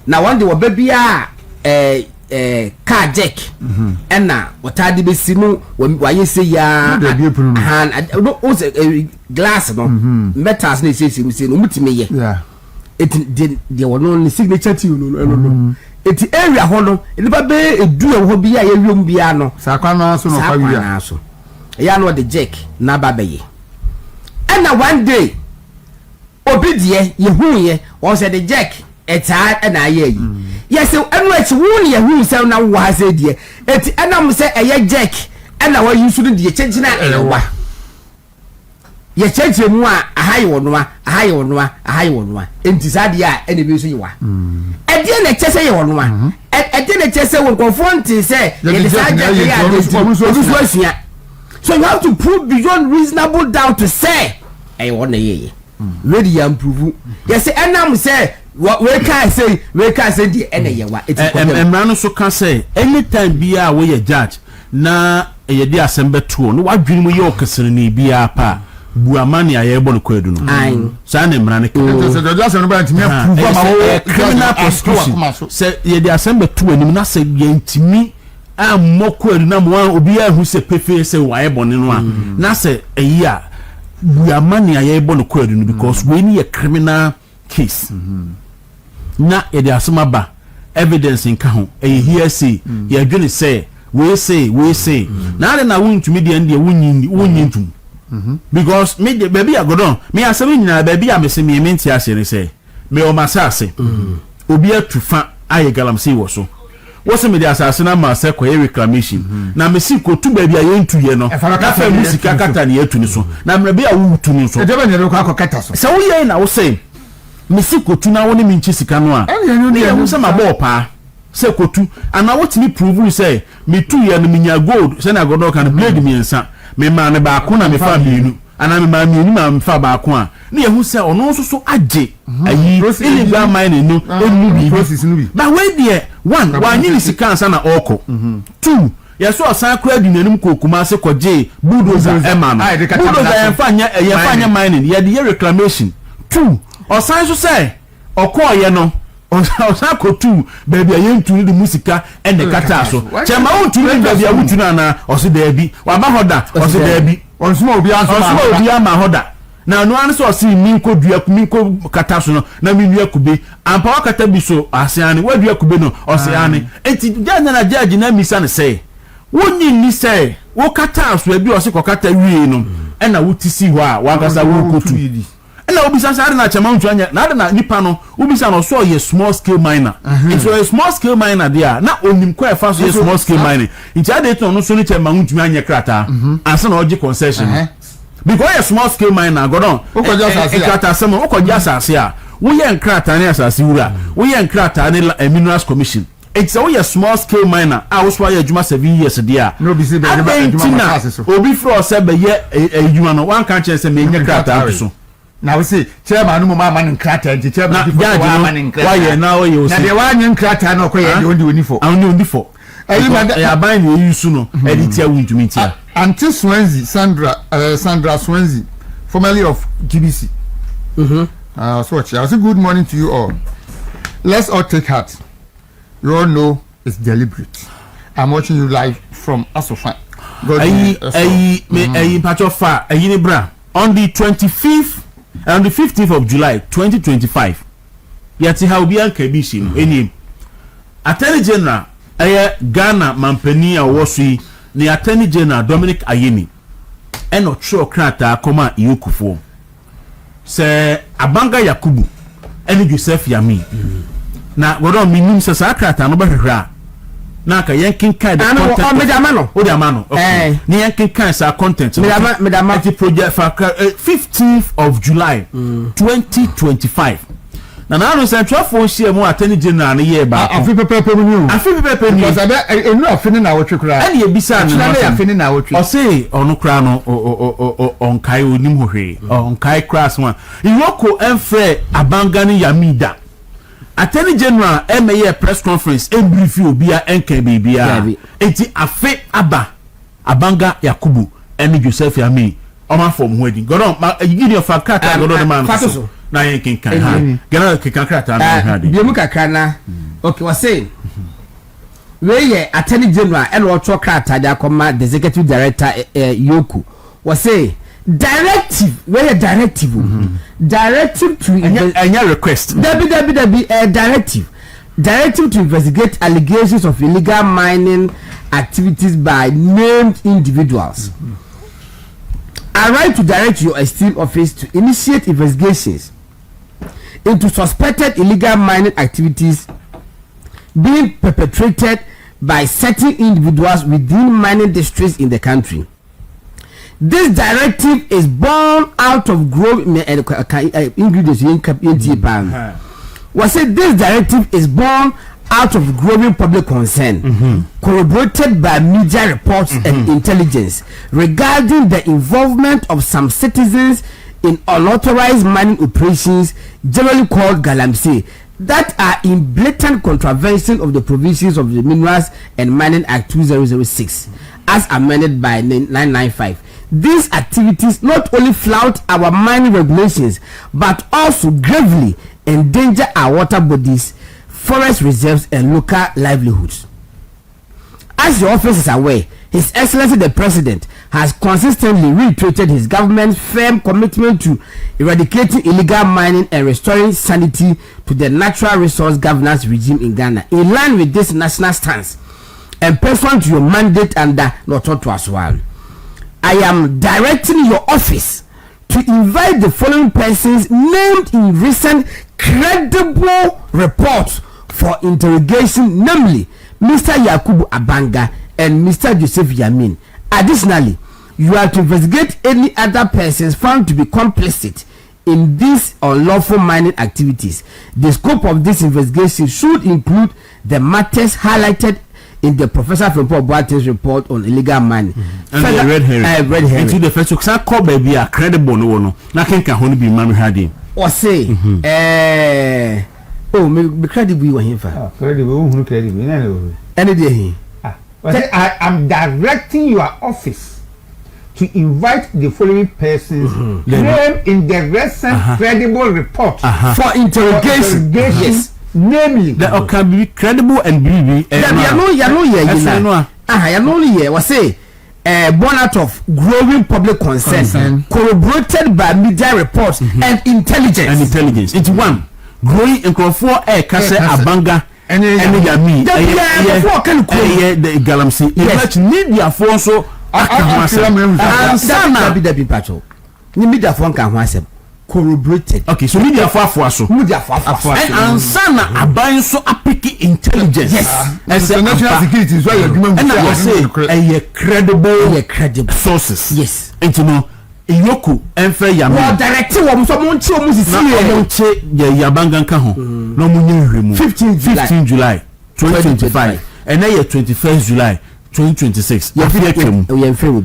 Na one day we baby car jack na otade be si no waye say ya han no glass no metals na say no mutime ye yeah it the one signature to no it area ho no e ba be edu e ho bi ya wiom bia no sakwa no so no kwa wi ya no the jack na babaye and na one day obi die ye hu ye o say the jack eta na aye yi yes enu echi wu ne ye hu say na wo ha say die eti enam say eye jack and na wa yusu de die chenchi na ewa ye chenchi mu a ahaye wonoa ahaye wonoa ahaye wonoa enti sade a ene bi so yi wa ede na chese ye wonoa ede na chese won confront say ye de sade ya so you have to prove beyond reasonable doubt to say I want ye ready improve yes enam say we can say the ene ye wa emra so can say anytime bia we ye judge na ye dey assemble to no wadwene mu ye okesere ni bia pa buamani aye bo no kwadu no sa na emra ne so the just no ba ntimi prove ama criminal prosecution say ye dey assemble to anim na say ye ntimi amokwadu na mo obi ahu se pefe se wa ye bone no a na say eyi a buamani aye bo no kwadu no because we ni a criminal case na ye dey asema ba evidence in ka ho e here say ye adwene say we say na na wontumi de ande wonyi because me the baby agodon me asem nyina baby a me se me menti asere say me o masase obi atufa aye galamsey wo so wose me de asase na ma se koye reclamation na me si kotu baby a yentu ye no na fa musika kata ne yatu ni so na me baby a wutu ni so e de ba ne ko akokata so se wo ye na wo say me si kotu na woni me nchi sika no a ne ye wo se ma bo pa se kotu ana wotini prove say me tu ye no minya gold se na agodon kan blade mi ensa me ma ne ba ko na me fa bienu ana me ma mienu ma me fa ba ko a ne ye hu se ono so so age ayi illegal mining no enu bi process no bi ba we there one wa nyi ni sika ansa na oko two ye so osan kra di nanum kokuma se koje bulldozer ema no bulldozer ye fa nya mining ye de reclamation two osan so say okoye no osan kotu baby ayentu ni musika ene kata so chema untu ni baby awutu na na osi debi wa ba hoda osi debi onsuma obi ama hoda na no an so osi minko dua minko kata so no na minua kube ampa wakata bi so asiane wadua kube no osi ane enti janya na judge na misa ne say wonyi ni say wo kata so abi osi kokata wie no ena wutisi ho a wagasa wo kotu na obisa sa na chama untu anya na nipa no obisa no so ye small scale miner it's a small scale miner there na onim kwa fa so ye small scale mining nti Ade3 no so ni chama untu anya krata ansa na oje concession because ye small scale miner godon krata sama okoja asase a wo ye nkrata ne asase wura wo ye nkrata ne minerals commission it's a small scale miner a wo so ye adwuma 7 years there no be say be adwuma asase so obi fro se be ye adwuma no wan kan chen se me nya krata so na we say chairman no ma man nkrata nti chairman di for wa man nkrata why you now you say na de wa nyi nkrata na okoye de oni for oni for ya ban ni yusu no editia wuntumi tia Auntie Swansea Sandra Swansea formerly of GBC so what I say good morning to you all. Let's all take heart. You all know it's deliberate. I'm watching you live from Asofan. Pachofa ni bra on the 25th and the 15th of July 2025 yati ha obi an kabishi no eni Attorney General Ghana mampani a wosi ni Attorney General Dominic Ayeni eno tro krata akoma iyokufo se Abanga Yakubu eni Joseph Yami na godo minim se sakrata no behwehwa na ka yankin kai the content o de amano ni yankin kai sa content me da the project for 15th of July 2025 na no central phone share mu Attorney General na ye ba afi pepepe mu ni afi pepepe ni because abe enu afini na wotwe kura ani ebisa na na afini na wotwe o say onu kura no on kai onim hohwe on kai class one iroko enfre Abanga ni Yamida Attorney General MA press conference e brief obia enka bibia enti afe aba Abanga Yakubu eni Joseph Yami oma from wedding godon give your fakata godon man na yankin kan ha gana kikan krata na ha de biemu kakra na okay we say we ye Attorney General and what krata da koma the executive director Yoku we say directive where directive to any request directive to investigate allegations of illegal mining activities by named individuals I write to direct your esteemed office to initiate investigations into suspected illegal mining activities being perpetrated by certain individuals within mining districts in the country. This directive is born out of growing ingredients was said this directive is born out of growing public concern, corroborated by media reports and intelligence regarding the involvement of some citizens in unauthorized mining operations, generally called galamsey, that are in blatant contravention of the provisions of the Minerals and Mining Act 2006, as amended by 995. These activities not only flout our mining regulations, but also gravely endanger our water bodies, forest reserves, and local livelihoods. As your office is aware, His Excellency the President has consistently reiterated his government's firm commitment to eradicating illegal mining and restoring sanity to the natural resource governance regime in Ghana. In line with this national stance and pursuant to your mandate under Nototo Aswal, I am directing your office to invite the following persons named in recent credible reports for interrogation, namely Mr. Yakubu Abanga and Mr. Joseph Yamin. Additionally, you are to investigate any other persons found to be complicit in these unlawful mining activities. The scope of this investigation should include the matters highlighted in the Professor from Paul Boaten's report on illegal mining. And the red herring. Red herring. Into the first so call baby a credible no. Na can be mami hadi. Or say, me credible you him for. Credible, who credible? Any day. I am directing your office to invite the following persons named in the recent credible report for interrogation. Yes. Namely, that can be credible and BB. Was say born out of growing public concern, corroborated by media reports and intelligence. It's one growing in Crawford Kase Abanga and Yami. The Galamsey. Yes, need your force so media phone can answer. Corroborated. Okay, so media for and sana abayin so apiki intelligence. Yes. As national security is why you're doing. And I say a credible sources. Yes. And you know, Iyoku enfe Yami. Well, directing what someone see Yabanga nka ho. No munye remu. 15 July 2025. And then 21st July 2026. Yenfre will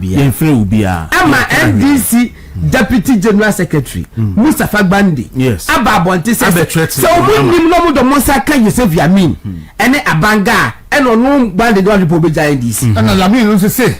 be Ama NDC Deputy General Secretary Mustafa Bandi. Yes. Ababonte says so we no do Musa kan Joseph Yamin ene Abanga eno no Bandi do report NDC. And Yamin no say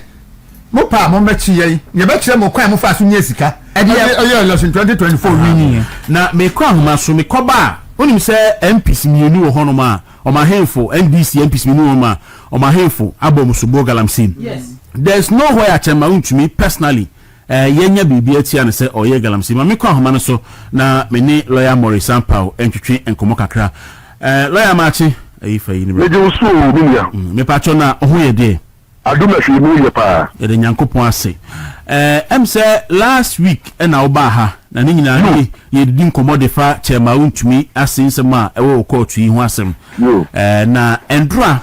mo pa mo mechi ye be kire mo kwan mo fa so nya sika e dey election 2024 winning na me kwa homa so me koba onim say MPs mienu wo hono ma o ma henfo NDC MPs mienu ma o ma henfo abom so bo galamsin. Yes. There's nowhere I chema untumi personally yenya bibi atia ne se oye galamsin ma me kwa homa no so na me ni lawyer Maurice Sampao entwetwe enkomo kakra lawyer Machi ayifa yi ni me je so obinya me pa cho na ohu ye de aduma fi mu ye pa ye de nyankopon ase em say last week na oba ha na ni nyina ni ye di nkomo de fa chema untumi asensem a ewo court yi ho asem na endra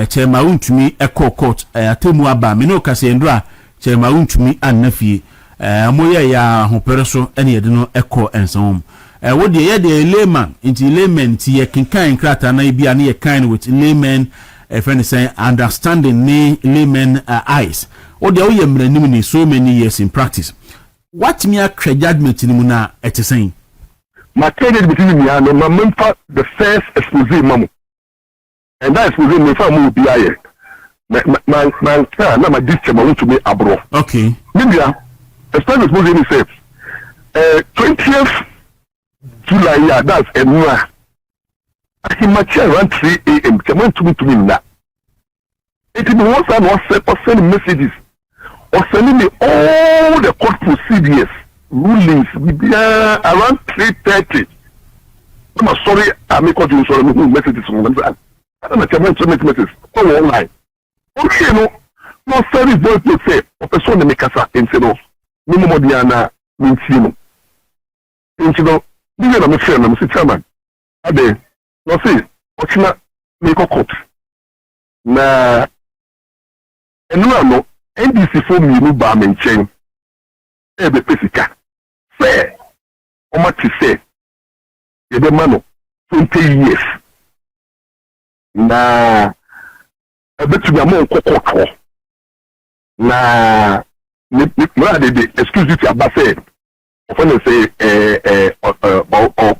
chema untumi e court atemu aba me no kase endra chema untumi annafie amoye ya hopere so ene ye de no eko ensom wo de ye de layman into layman ti ye kinkan krata na bia na ye kind with layman friend say understanding ni layman eyes wo de wo ye mranim ni so many years in practice. What me a judgment ni mu na etesen my credit between me and my member the first expose mamu and that expose me for mu bia ye my na my district want to be abro. Okay, media especially expose me say 20th July, yeah, that's a new. I can match around 3 a.m. Come on to me now. It is once and once sending messages or sending me all the court procedures, rulings, around 3:30. I'm sorry, I make what you sorry, messages from them. I don't know, come on to make messages. Go online. Okay, no service boy to say, a person make us and say no. minimum diana minti no nti no bi na me frɛ na me chairman ade no say ochina me court na no NDC for me no ba me nkyɛn be pesika say o ma ti say e be ma no 20 years na ebetu ya mo kokotɔ na me de excuse you aba say often say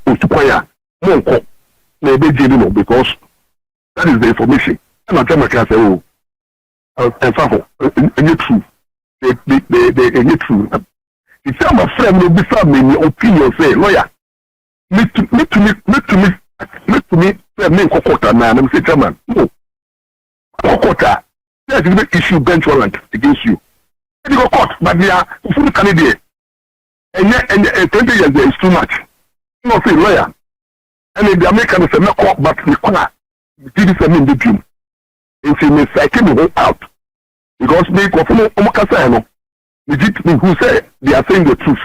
otukwaya mo nko na ebe jiri no because that is the information and I tell my class oh and for any true they any true if I'm a friend no be me opinion say lawyer me to me say me kokota na me say chairman no kokota there is the issue bench warrant against you you go court but they are full candidate and 20 years there is too much no say lawyer and the American say me court but the corner give this me in the dream and say me psyche me out because me go from omakasa no legit me who say they are saying the truth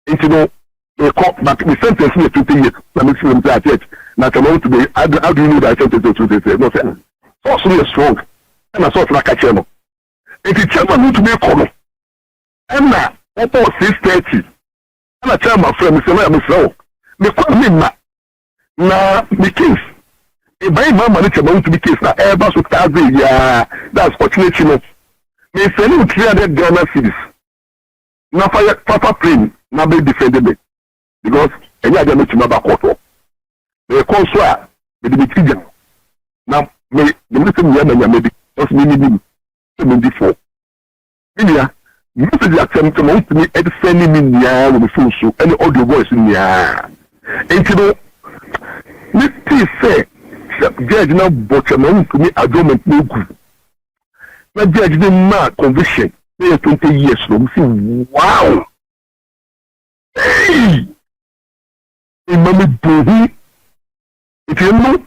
and you know they court but we sentence me 20 years na me see them say church na tomorrow to be how do you know that sentence the truth say no say so really strong and I saw like a chairman if the chairman need to be called and now about 6:30 and I tell my friend me say no me say me call me na me case e buy Mahama no chairman to be case na ever so thousand yeah that's fortunate you know me say no 300 Ghana cedis na papa plane na be defended me because any other no chima ba court me call so a me be tija na me the minister me na me just me before media message attempt to me at sending me near with the phone so any audio voice near and you know me say judge now but to me adjournment no good na judge the ma conviction me 20 years no me say wow hey imam bohi if you know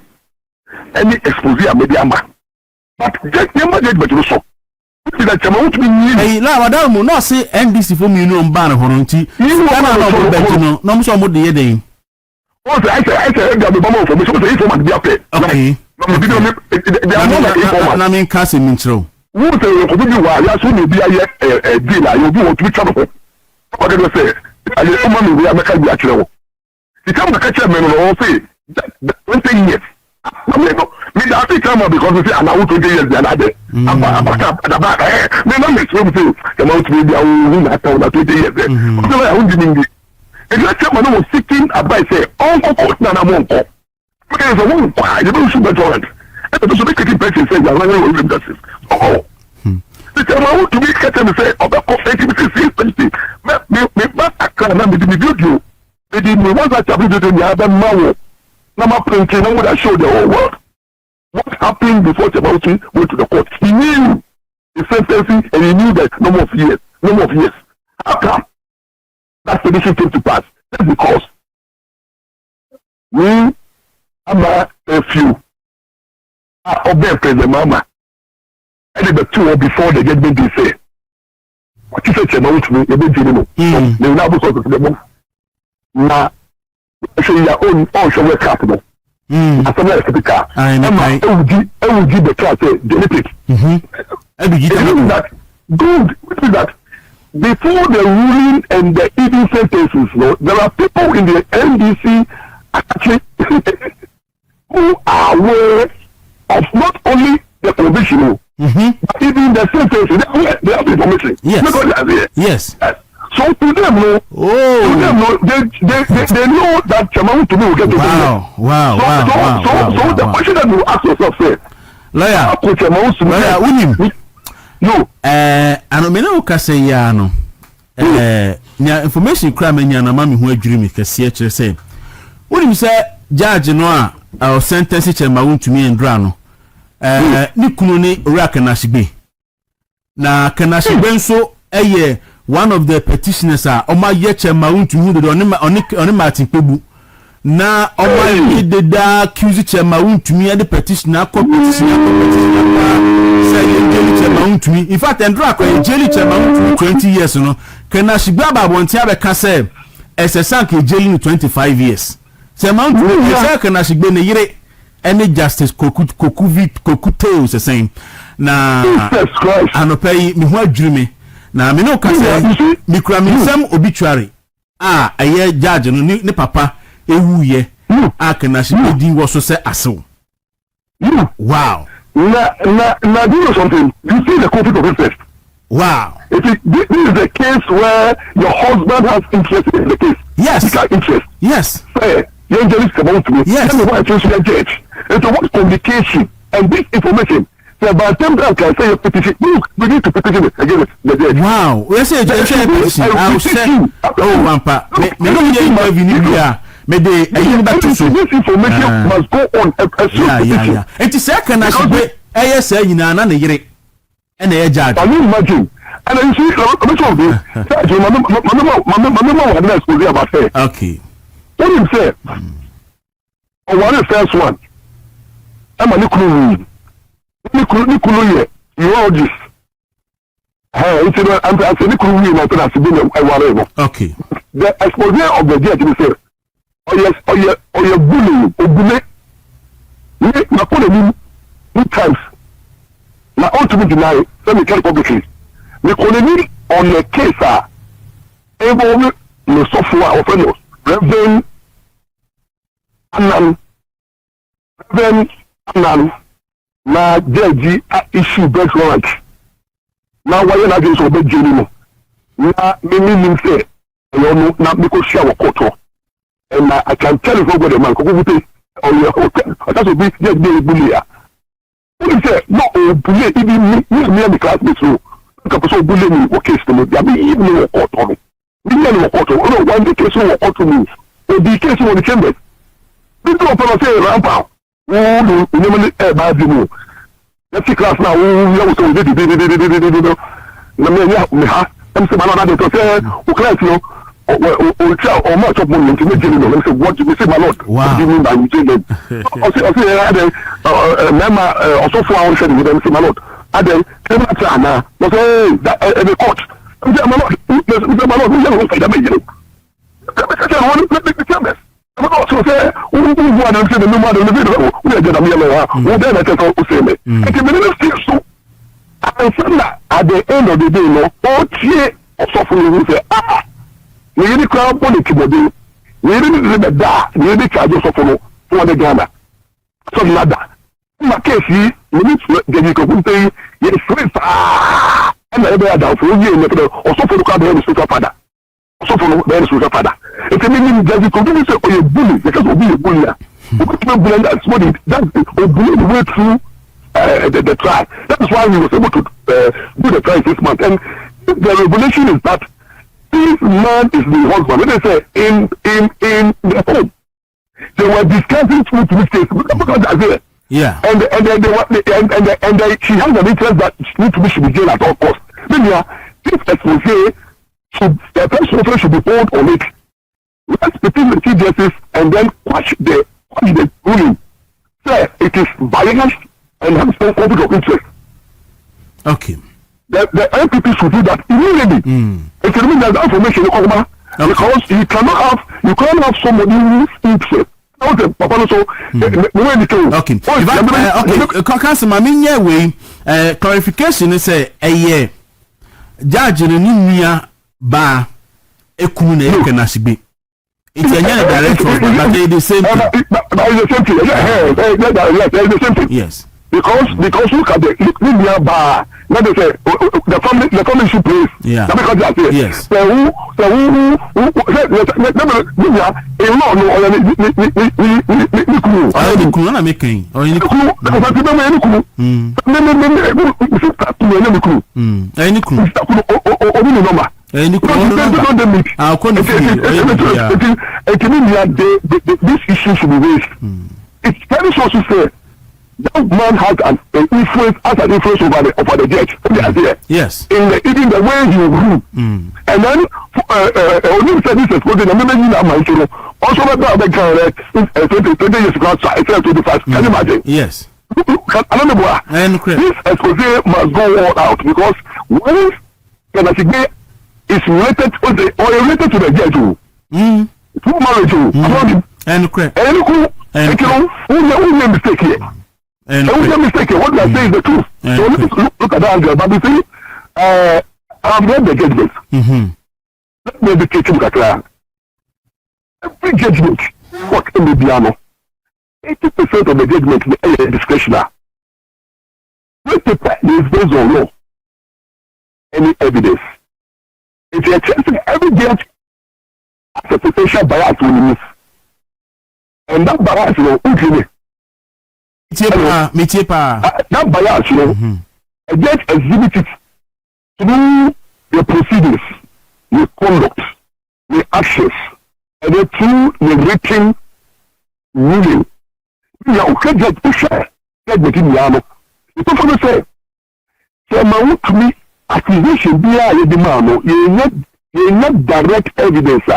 any exposure media ma but judge never judge but you so hey la madam mo no say NDC for me no mba na hono nti kana no go bet no no so mo de ye den o say I say ga be ba mo for me so say informant be up okay no video me na me ka se min kiro wo say ko bi wa ya so me bi aye deal ayo bi wo tu twa ko ko de say aye o ma me bi ameka bi akire wo the time ka kire me no say 20 years me da fi come because we say ana 20 years and ade abaka me no make sure say come out to be who na tell na 20 years so I won't be and let's say man was seeking advice say uncle court na monko because the one you don't shoot better and so make it person say you are running with justice oh the time I want to be catching say about 80% me back akra na me video me want that to be the other mawo na ma printing na would show the whole world what happened before Chebauchi went to the court. He knew the sentencing and he knew that no more years. How come that petition came to pass? That's because we are a few obey President Mahama and the two before the judgment they say what you say Chebauchi you be no they will now be sort of the na say your own show wake up no asem ya speaker I will give the class genetic that good which is that before the ruling and the even sentences no there are people in the NDC actually who are aware of not only the provisional but even the sentences they have information yes so to them, no. They know that Wontumi will get to So the question that you ask yourself, say, lawyer, no. Ano me na o ka say ya no. Nya information kra me nya na ma me ho adwiri me kase kire say. Wonim say judge no a sentence Wontumi endra no. Ni kunu ni ora kana shigbe. Na kana shigbe nso one of the petitioners Oma Yeche Wontumi de on Martin Pebu na Oma Yededa accuse Wontumi and the petitioner say Wontumi in fact and drag Wontumi 20 years no Can I ship about one tia say as a sank jailing 25 years. Say Mount can I ship be yere any justice koku tales the same. Na anopay me ho adwumi. Na me no ka say me kura me sam obituary. Aye judge no ni papa ewu ye. Can I ship di wo so say aso. Wow. Now, do you know something? You see the conflict of interest. Wow. This is a case where your husband has interest in the case. Yes. He got interest. Yes. Say, young journalist come out to me. Yes. Tell me why I chose to judge. And so what communication and this information. So by the time that can say your petition, we need to petition against the judge. Wow. We say a petition. I will say, oh, Wampa. Me no hear maybe this information must go on. Yeah. It is second I should be ASA in an yere and a judge. Can you imagine? And you see, okay. What you say? What the first one? I'm a Nikulu, you all this. Hey, I'm Nikulu, okay. The exposure of the judge is here. Oh yes, bullying, obule. Na put him 2 times. Now, all to be denied, let me tell you publicly. The colony on the case are able to software of fellows. Reverend Anan, na judge issue best warrant. Now, why are you not going to obey Jenny? Now, me say, I don't know, not because she have a quarter. And I can tell you what the man could be on your hotel. That's a big bully. What is it? No, bully, even me and the classmates who so bully me, okay, to me. I mean, even a court on me. We never a court on me. One day case will court to me. Or the case on the chamber. This is what I say, Rampa. Oh, no, never bad you. Let's see class now. Oh, you also did it. I'm saying, I'm say, who class you? Or much of money to make it. Let me say, what you say, my lord. Wow. You mean by you say, Mama, also 4 hours with them, say, my lord. Adane, came out to Anna, was a court. My lord, my lord, we never say that. Let me tell this. I'm also say, who want to say the number of the video? We are going to be alone. Who then I can say me. And the minister so. And so at the end of the day, no, all or suffering will say, we really crowd politics, we really the da, we really charges of for the Ghana. So nada. My case, we need to get you can pay yes, and I bear down for you, also for the crowd and super father. Also for the super father. If you mean that you can say, oh, you bully, because will be a bully. That's what it does, bully the way through the trial. That's why we were able to do the trial this month. And the revelation is that this man is the husband. When they say in the home, they were discussing which case because that's it. Yeah. And she has an interest that should be jailed at all costs. Then this expose the person should be pulled on it. Let's petition the Chief Justice and then quash the ruling. Say it is biased and has no conflict of interest. Okay. The NPP should do that immediately. It will mean that the information will come back because you cannot have somebody who's interested. Okay. Council, I mean, yeah, we clarification is a judge in a ba ekune ekenasibe. It's a direct but they the same thing. The same thing. Yes. Because look at the Libya bar. Let me say the family should place. Yeah. Because that's it. Yes. Who this issue should be raised. It's very short to say that man has an influence over the judge. Yes. Even the way he rule. And then only said this is going to also the guy 20 years ago, I said 25. Can you imagine? Yes. This expose must go all out because once is related to the judge. Two marriage. And correct. Only mistake here. Only mistake here. What I say is the truth. So let's look at that angle. But you see, I've read the judgment. Let me educate you, Kakra. Every judgment, what in the piano, 80% of the judgment is discretionary. When paper is based on law, any evidence. If you're chasing every judge has a potential bias on you. And that bias, you know, that bias, you know, a judge exhibits it through the proceedings, the conduct, the actions, and then through the written ruling. You know, judge push between the it's not going to say, so my Wontumi accusation be a demand, you not direct evidence,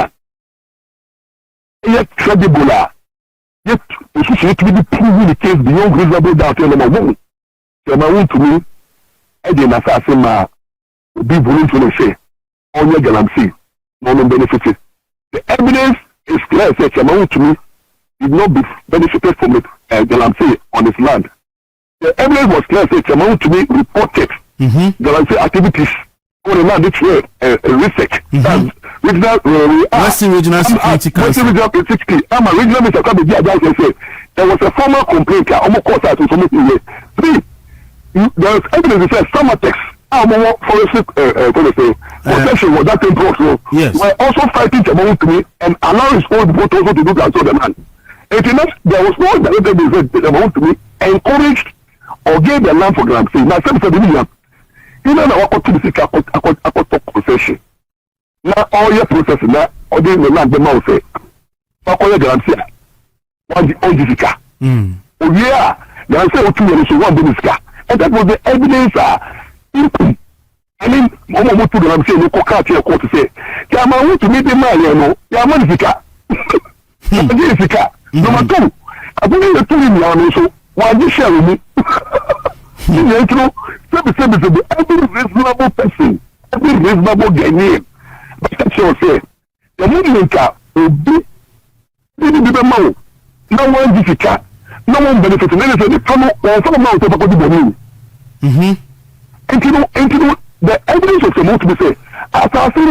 yet credible, yet position to be proven the case beyond reasonable doubt. Number one, so my Wontumi, Adane assassin, be voluntary say, on your galamsey, no benefited. The evidence is clear, says my Wontumi did not be benefited from the galamsey on his land. The evidence was clear, said Wontumi reported galamsey activities on the land, which were research. Western Regional Security Council. Western Regional Security. I'm a regional Mr. Kabeji Adane say there was a formal complaint. Almost course out to submit it. Three, there was evidence that says Samatex, our forestry possession was that temporal. Yes. Were also fighting Wontumi and allow his own vote also to do that so the land. There was no direct evidence that Wontumi encouraged or gave the land for galamsey. Now, 7 million. You know, I got to the concession. Now, all your process now, or the land, the mouse say, all your galamsey. One the Ojisica. Oh, yeah, galamsey or 2 years, so one Beniska. And that was the evidence. I mean, Mama went to galamsey, no cock here, court to say, Yama want to meet the man, you know, Yamanisica. Number 2, I believe the 2 million also. Why you share with me? You know, every reasonable person, every reasonable Ghanaian, but that's what I say. The movement will be the money. No one difficult, no one benefits. And then they say, some amount of money. And you know, the evidence of the Wontumi say, as I say,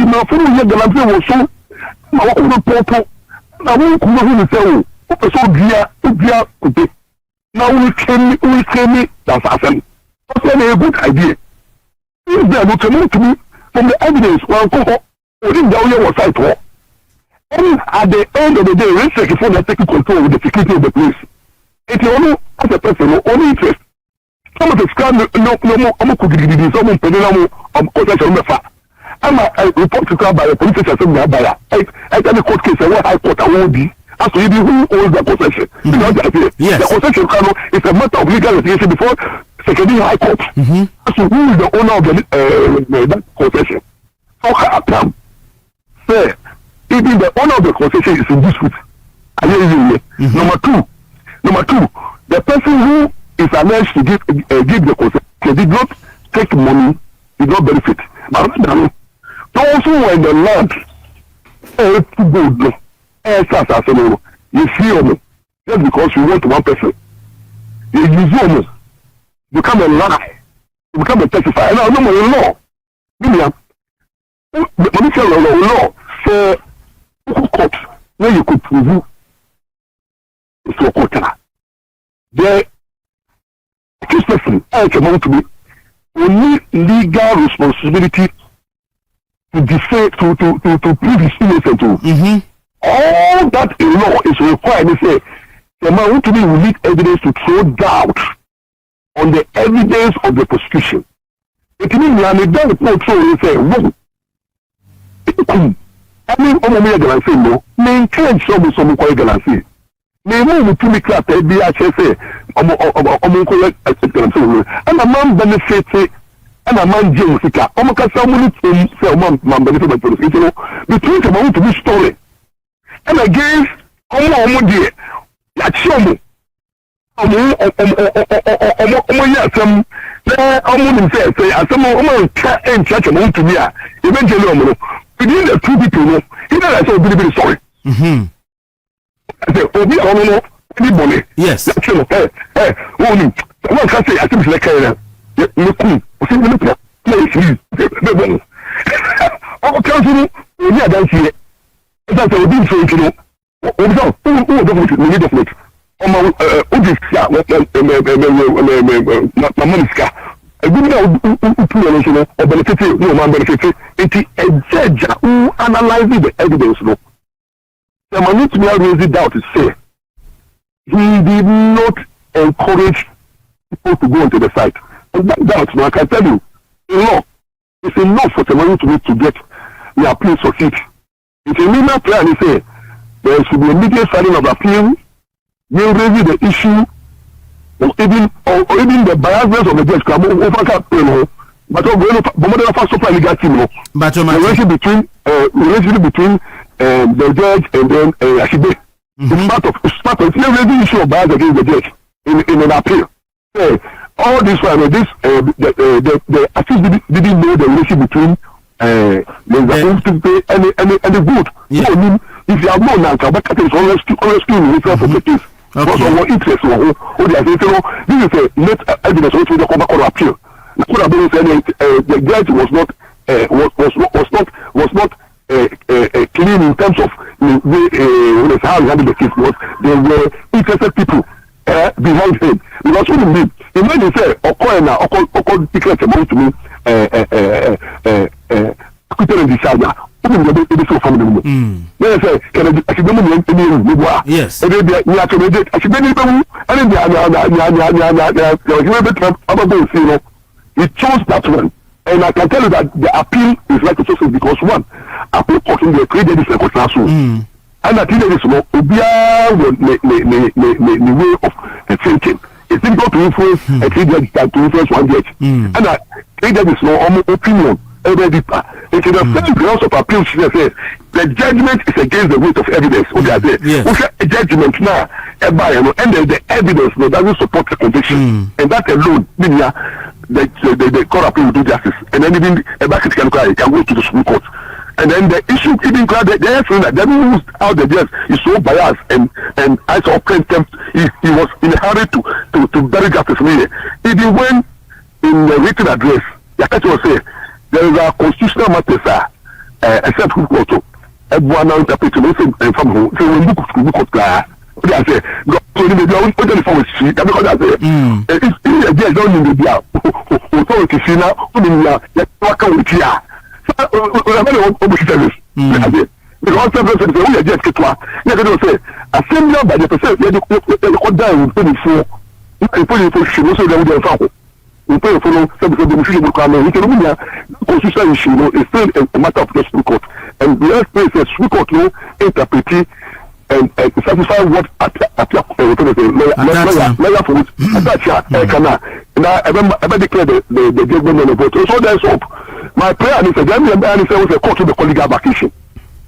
now, for the galamsey was so, now, what will the now, who could say, oh, so dear, now we came that's awesome. That's a good idea. If they are not coming to me from the evidence, one cohort, or in the was site war. And at the end of the day, let's take it for the taking control of the security of the police. If you only as a person, no only interest. Some of the scam no more could be someone penal of I'm a report to come by the police station by I tell the court case and what high court I won't be. As to you who owns the possession. You know the idea. Yes. The possession is a matter of legal investigation before secondary high court. As to who is the owner of that possession. How come? Say, even the owner of the concession is in dispute. Number two, the person who is alleged to give the concession did not take money, did not benefit. But those who were in the land, to go. You see me just because you want one person. You use you become a lie, you become a testifier. And I know my law. Law say court where you could prove it's your court. The accused person, I come to be only legal responsibility to defend to prove his innocence. All that in law is required. They say the man Wontumi will need evidence to throw doubt on the evidence of the prosecution. It means I mean that report so they say, whoa. I mean, galamsey no. Maintain some quiet galamsey. May move to me class BHSA and a man benefits and a man James Sika. Someone say man benefit by between the man to be story. And against ọmọ deɛ yàtí ọmọ yẹ asẹm Almost say, as some and church among to me, eventually, within the two people, you know, I said, really sorry. I said, oh, we all know anybody. Yes. One can say, I think like a look, our council, we are down here. That's a big thing, you know. Who don't need of it. Mamaniska. I didn't know who benefited, no man benefited. It is a judge who analyzes the evidence. No, the man to me raise it doubt to say he did not encourage people to go into the site. And that doubt, no, I can tell you, in law, it's enough for someone to me to get the appeal succeed. It's a minor prayer and say there should be a immediate signing of appeal. You raise the issue. Or even the biasness of the judge can overcome, you know, but the first supply legal team, but the relationship between the judge and then Ashibe. It's part of the issue of bias against the judge in an appeal. All this one, the accused didn't know the relationship between the good. Yeah. If you have no now, it's always from the case. Because of what interest this is a net evidence which we come back on appeal. The judge was not clean in terms of how he handled the case. Was there were interested people behind him. Because what you mean, when they say Okoye declared to me acquitted and discharged. Yes. He chose that one. And I can tell you that the appeal is like a success because one, appeal talking the created this and I think there is no way of thinking. It's difficult to influence a created than to influence one judge. And I think there is no opinion. It's in the same grounds of appeal. The judgment is against the weight of evidence. A judgment now, and the evidence doesn't support the conviction, and that alone, the court appeal will do justice, and then even a bucket can go to the Supreme Court. And then the issue even they're saying that who's out the judge is so biased and I saw contempt. He was in a hurry to bury justice. Even when in the written address, the judge will say there is a constitutional matter, except who go to everyone interpretation from who. So when book of they say go to the only for street because I say if the judge don't in the dia authority see now let work with here. Because some people say, just get one. They say, assembly by the percent, they got down with 24. You put it for sure, so they will follow. You pay for some of the machine will come in. You can remember, constitutional issue is still a matter of the Supreme Court. And the last place is Supreme Court law interpret and satisfy what lawyer for it. Now, I declare the judgment on the vote. So there's hope. My prayer is a court to the colleague vacation.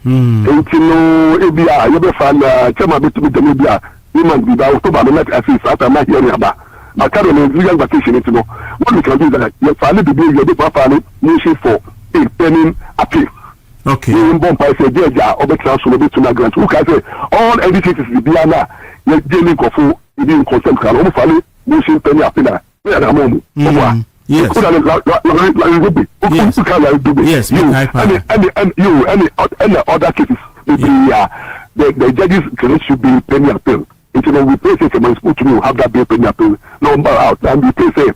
ABI, you be fan, chairman bit to the media, human be about to be met as if after my hearing about. My current legal vacation, you know. What we can do is that your family to be your family nation for a pending appeal. Okay. You bomb by say, Georgia, over council, over to my grant. Who can say all everything is the Diana, you're dealing with who you consent can only family nation pending appeal. Where are the moment? Yes. Yes. Any other cases, the judges should be pending appeal. If you know, we pray say someone is to have that be pending appeal. Number out, and we pray say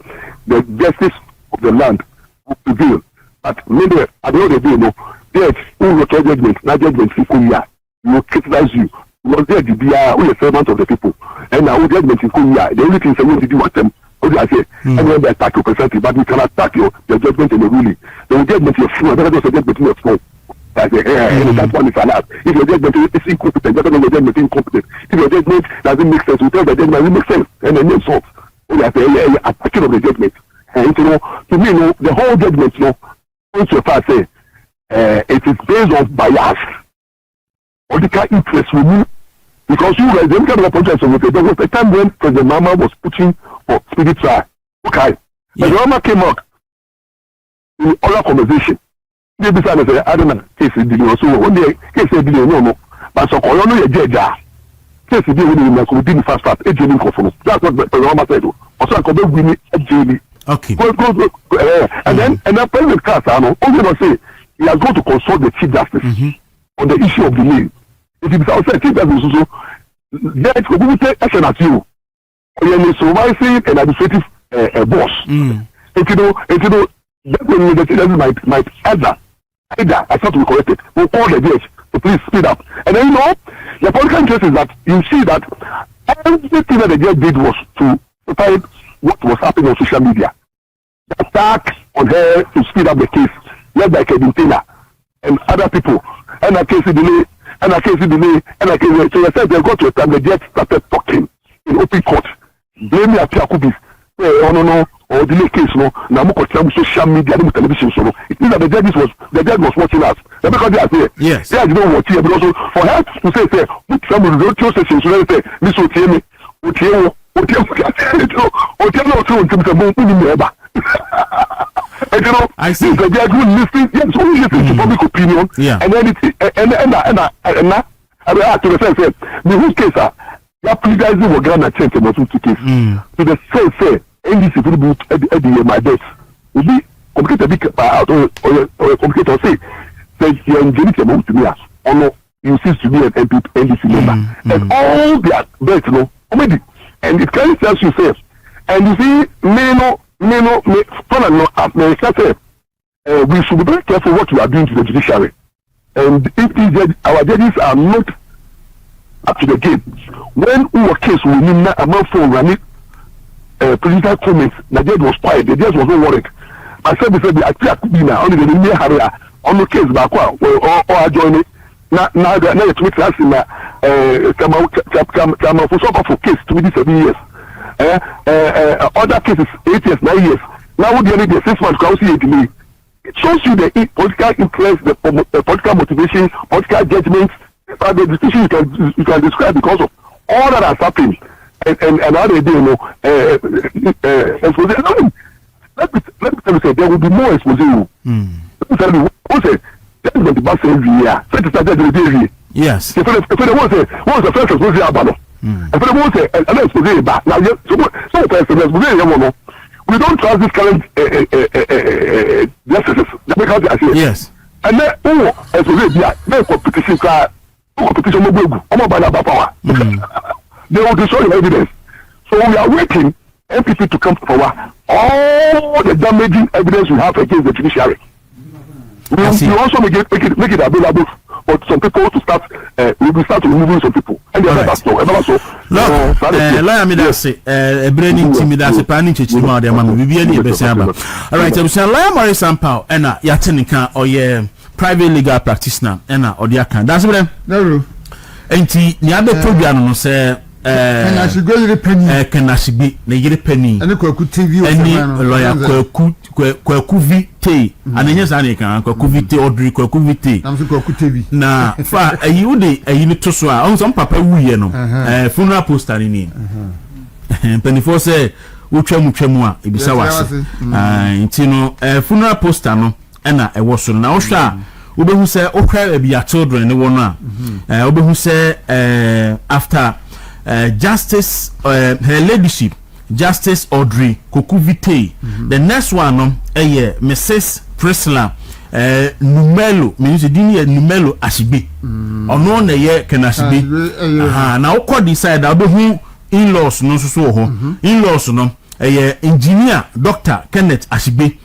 the justice of the land will prevail. But maybe at the end of the day, no, yes, who will judgment, not judgment, you will criticize you. Was there the BIA, who is servant of the people, and now judgment in Korea, the only thing someone to do with them. I say, anyone that attack your percentage, but we can attack your judgment in the ruling. The judgment is true, that's a judgment in your small. I say, that one is allowed. If your judgment is incompetent, that's your judgment incompetent. If your judgment doesn't make sense, we tell the judgment will make sense, and then name salt. I say, attacking of the judgment. And you know, to me, you know, the whole judgment, you know, once you start say, it is based on bias, political interest with you. Because you guys, them kind of apologize with it. There was a time when President Mahama was pushing for speedy trial. Okay. But the Roma came out in other conversation. They decided to say, I don't know, case is so one day, case is no. But so call on your judge. Case is within the fast part, a JD conference. That's what the Roma said. Also, I could be winning a JD. Okay. And then President Kasano only say he has got to consult the Chief Justice on the issue of the name. If he says Chief Justice also, then we will take action at you. You are supervising an administrative boss. If you know, the Chief Justice might either I thought we corrected. We'll call the judge to please speed up. And then the political interest is that you see that everything that the judge did was to provide what was happening on social media. The attack on her to speed up the case, led by Kevin Taylor and other people, and a case delay, and a case delay, and a case delay. So they said they got to a time the judge started talking in open court, blaming Apiakubis, or delay case, now social media, television, so it means that the judge was watching us. Because they are there. Yes. They don't watch here, but also for her to say, which some of the radio stations, so they say, Miss Otiemi, I see. The judge will listen. Yes, only listen to public opinion. Yeah. And then I to the sense the whole case that precisely will grant a change in the case. To the say NDC will be at the my best. Will be complicated or complicated say you are engaged to me as or you cease to be an NDC member. And all their bets already. And it can tell you say, and you see, we should be very careful what we are doing to the judiciary. And if our judges are not up to the game, when our case we need a month for running political comments, the judge was quiet, the judge was not worried. I said, I could be now only the near area on the case back or join it. Now the tweet has in for case to be 7 years. Other cases 8 years, 9 years. Now would you need the 6 months council delay? It shows you the political interest, the political motivation, political judgments, the decision you can describe because of all that has happened and how they do expose. Let me tell you, there will be more expose. Let me tell you, the bus every year. Yes. If the first expose about if the most an expose back now, so expose we don't trust this current justices. Yes. And then expose competition power. They will destroy evidence. So we are waiting MPP to come forward. All the damaging evidence we have against the judiciary. We also make it available for some people to start. We will start removing some people. And they are so. Lawyer me that say, branding team that say, planning church team out there, man. We be any best ever. All right, I'm saying, Lawyer Maurice Sampao, and Yatenika or ye private legal practitioner, and or the account. That's what No. And the other program say. And I should go to the penny. Can I be the penny? And the Kwaku TV. Any lawyer Kwaku VT. And then yes, I can Kwaku VT or Drake Kwaku VT. I'm so Kwaku TV. Now, for a you day, a unit to swear on some papa we know. Funeral poster in him. Penny for say, Uchemua, Ibisawas. Intino, funeral poster no, and I was so now, sir. Ube who say, okay, be your children, the one. Ube who say, after. Justice, her ladyship, Justice Audrey Kokuvite. The next one, Mrs. Priscilla, Numelo, means you didn't Numelo Ashibi. Or no, the year can Ashibi. Now, could decide I'll be who in-laws, no so, in-laws, no, engineer, Dr. Kenneth Ashibi,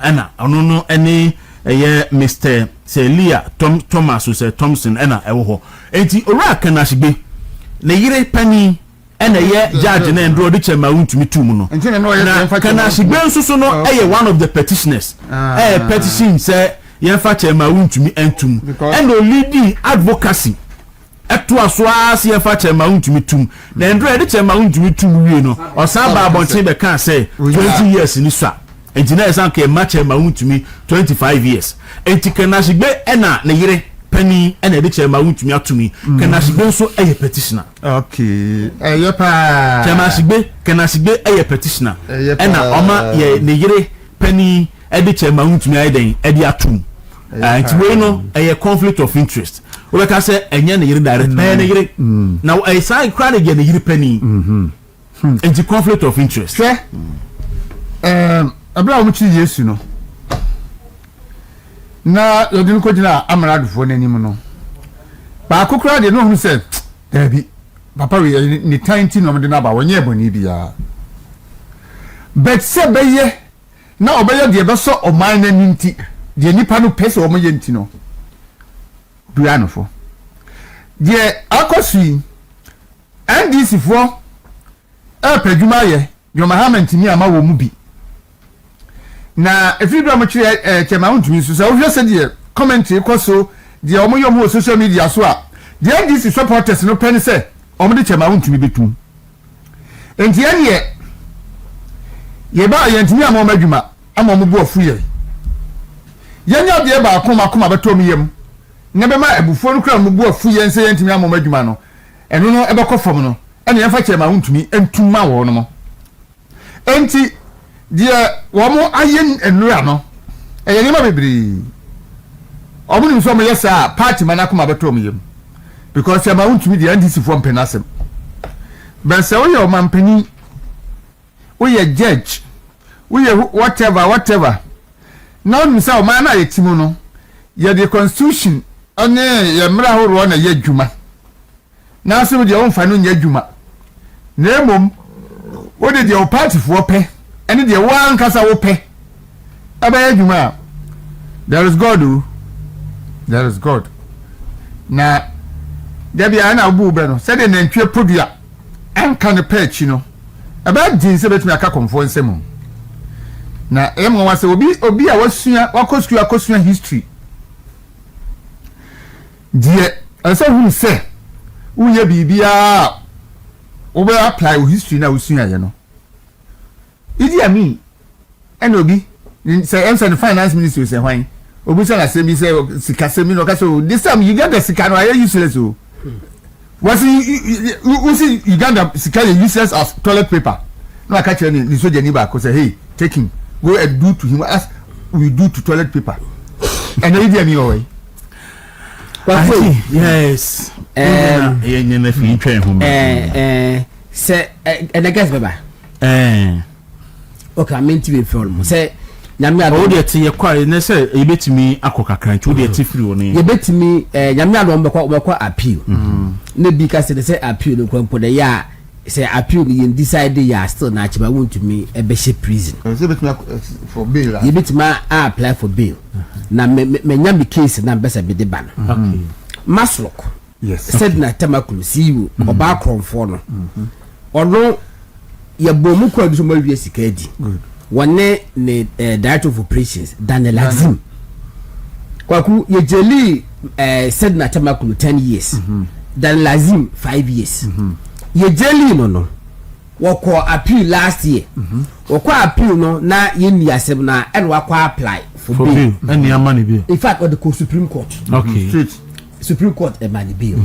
Anna, I don't know any. Mr. Celia Thomas, who said Thompson, Anna, and the Ora can Ashibi. Na yire pani ena ye judge na ndro de chema Wontumi tumu no kana she ben so no one of the petitioners petition say ye fa chema Wontumi entum and o leading advocacy eto aso as ye fa chema Wontumi tum na ndro de chema Wontumi tum wie no o san ba bonche be kan say 20 years ni so engineer san ke ma chema Wontumi 25 years enti kana she be ena na yire penny and a chairman Wontumi atumi Kenashigbe so a petitioner. Okay. Yepa. Kenashigbe a petitioner. And Oma ye negere penny edi chairman Wontumi Adane edi atum. Nti we no a conflict of interest. We can say enye negere direct negere. Now I say crowd again negere penny. Nti conflict of interest. Sure. Abra omuchi Yesu no. Na yodin ko gina amaradufo nanim no. Ba akokura de no hu se dabi papa we ni tanti no de na ba wonye boni bia. Bet se beye na obeye de be so oman na ninti de nipa no pese o moye nti no. Bia no fo. De akosui NDC fo padwuma ye yo Mahama ntimi ama wo mu bi. Na efibra mo kire chema Wontumi so wo hwese de commentary koso de omoyo mo social media so a de NDC supporters no pen se omo de chema Wontumi betum enti ene ye ba ye ntimi ama madwuma ama mo bu afu ye nya de ba akoma beto mi yem ne be ma ebufuo no kra mo bu afu ye nse ye ntimi ama madwuma no eno no ebe kofom no ene ye fa chema Wontumi entum ma wo no mo enti dia womo ayen enura no eyeni ma bebiri omo ni so mo yesa party manakoma beto mo yem because chema Wontumi dia NDC fo mpenasem ben se wo ye o mampani wo ye judge wo ye whatever now me say o man na yetimu no ye the constitution ane ye mra horo na ye dwuma na so dia o mfa no nya dwuma na emom wo de dia o party fo pe ene dia wan kasa wo pe abaya dwuma there is God na debia na obu be no se de nantwe podua anka ne patch no aba din se betumi aka konfo nsem na emo wa se obi a wasua wakosua history die ansa hu se uye bibia obe apply history na usua ye no idi ami enobi say the finance minister say why obi say na say mi say sikasemi no ka so this time you get the sikano are useless o was you Uganda sikano useless as toilet paper no I catch any so jeni ba ko say hey take him go and do to him as we do to toilet paper and idi ami o yes ye na fi twen ho say and I guess baba okay I meant to be film say nyame ado o de tie ye kware ne say e betimi akokakran nti o de tie free oni ye betimi nyame ado mbekwa appeal ne bi ka say appeal no kwampo de ya say appeal ye decide ya still na chema Wontumi e be she prison say betimi for bail ye betimi apply for bail na me nyame case na be say be de ba no okay Maslok yes said na Tamakulu CEO oba kronfo no ono ye bomu kwa so ma wie sika di wone ne director of operations Daniel Azim kwaku ye jeli said na Tamakulu 10 years Daniel Azim 5 years ye jeli no woko appeal last year woko appeal no na ye ni asem na e no akwa apply for bail any amani bi in fact what the Supreme Court okay Supreme Court a money bill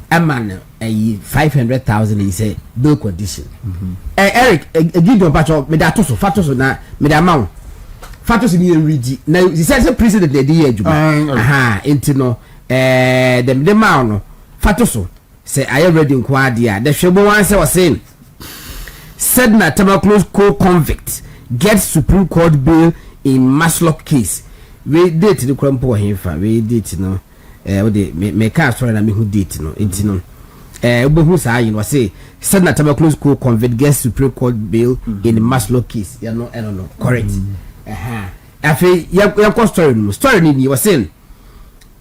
a man a 500,000 he say bill condition Eric give your patch me that to factors na me that amount factors in read now he says the president the year intino the man no factors say I already inquired there the shebo one say was saying said na Tamakulu's co-convict gets Supreme Court bail in Maslok case we date the crumple here we date no me ka story na me who date no intino obohu sa yin was say said na Tamakulu's co-convict gets Supreme Court bail in the Maslok case you know I don't know correct afi ya story ni was saying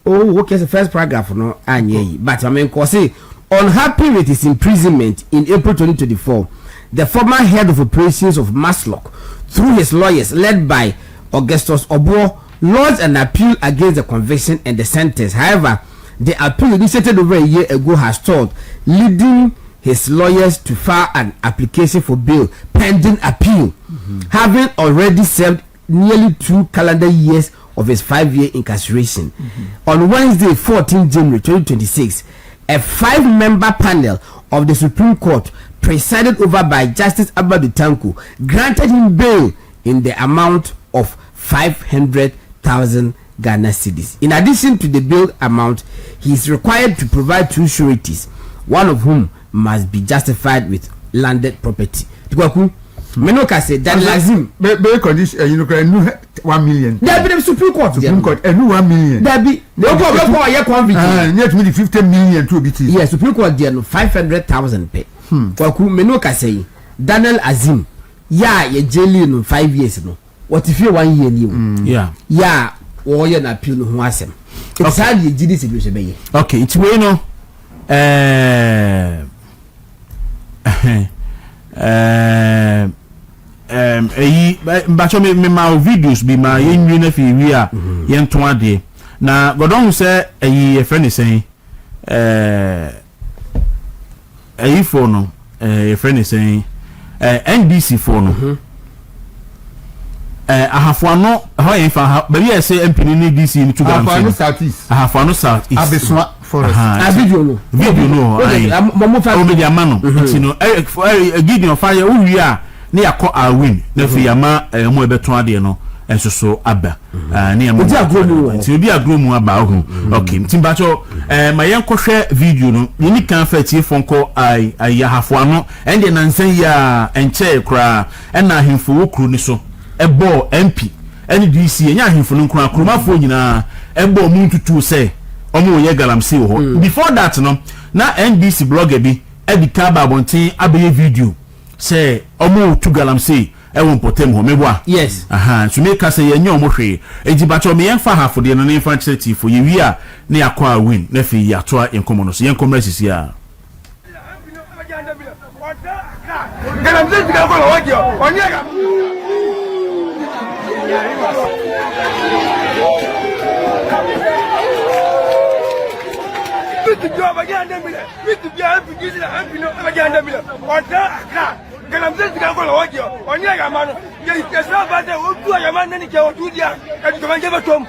oh okay the first paragraph no anye but I mean ko say unhappy with his imprisonment in April 2024 the former head of operations of Maslok through his lawyers led by Augustus Obo lodged an appeal against the conviction and the sentence. However, the appeal initiated over a year ago has stalled, leading his lawyers to file an application for bail pending appeal, having already served nearly 2 calendar years of his 5-year incarceration. On Wednesday, 14 January 2026, a 5-member panel of the Supreme Court, presided over by Justice Abadu Tanku, granted him bail in the amount of 500,000 Ghana cedis. In addition to the bail amount, he is required to provide 2 sureties, one of whom must be justified with landed property. Menoka said that lazim be condition you know 1 million. There be the Supreme Court. Supreme Court 1 million. There be no go here convict. Net me 50 million to be. Yes, Supreme Court there no 500,000 pay. Kwaku Menoka say Daniel Azim ye jail no 5 years no. What if you 1 year ni? Yeah, or you na appeal no ho asem. It's hard ye gidi se bi be. Okay, it's we no mbacho me ma videos bi ma yenwi na fi wi a yento ade na godon say eyi e friend say eyi for no e friend say NDC for no ahafano ho yen fa ba bi e say MP ni DC ni to go ahafano south east Abeswa forest video no mo fa media mano ntino Gideon fire wo wi a ne yakọ win na fi yama mo ebeton ade no ensoso aba ne yama ti obi agromu aba ho okay timbacho ma yenkohwe video no ni kan fa tie fonko ayahafo ano ende nansan ya enche kra na ahemfo wokru ni so ebo MP NDC enya ahemfo no kra kromafo nyina ebo mu tutu se omo ye galamsey ho before that no na NDC blogger bi edika babontin abeye video say omo tu galamsey e won potem ho meboa yes so make us say yenye omo hwe ejibacho me yenfa hafo de no ne infa charity for ye wi a ne yakọ win na fi yato enkomo no so yenkomra sisi a galamsey diga ko lo wajio onyega Bitu jo abaganda mile bitu bia ampigizi na ampino abaganda mile ota aka galamsey diga ko lo wajio onyega mano ye kesa bade odu ayama nani ke odudia ka to manje batom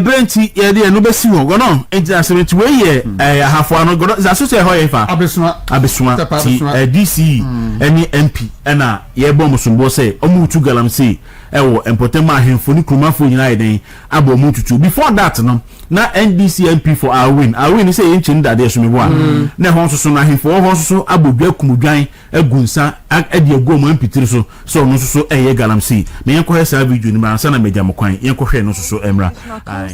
Brenti ye de no besi ho go no ejina semeti we ye ahafo ano go za so se ho ye fa abesuma ti DC any MP na ye bom sumbo se omutu galamsey ewo empotema ahemfo ni kromafo nyina ye den abo mututu before that no na NDC MP for Awin say yenchi nda de so me bo a na ho so na ahemfo ho so abodwa kumudwan agunsa ade agu mo MP3 so no so eye galamsey me yenko he sa video ni ma sana media mokwan yenko hwe no so emra.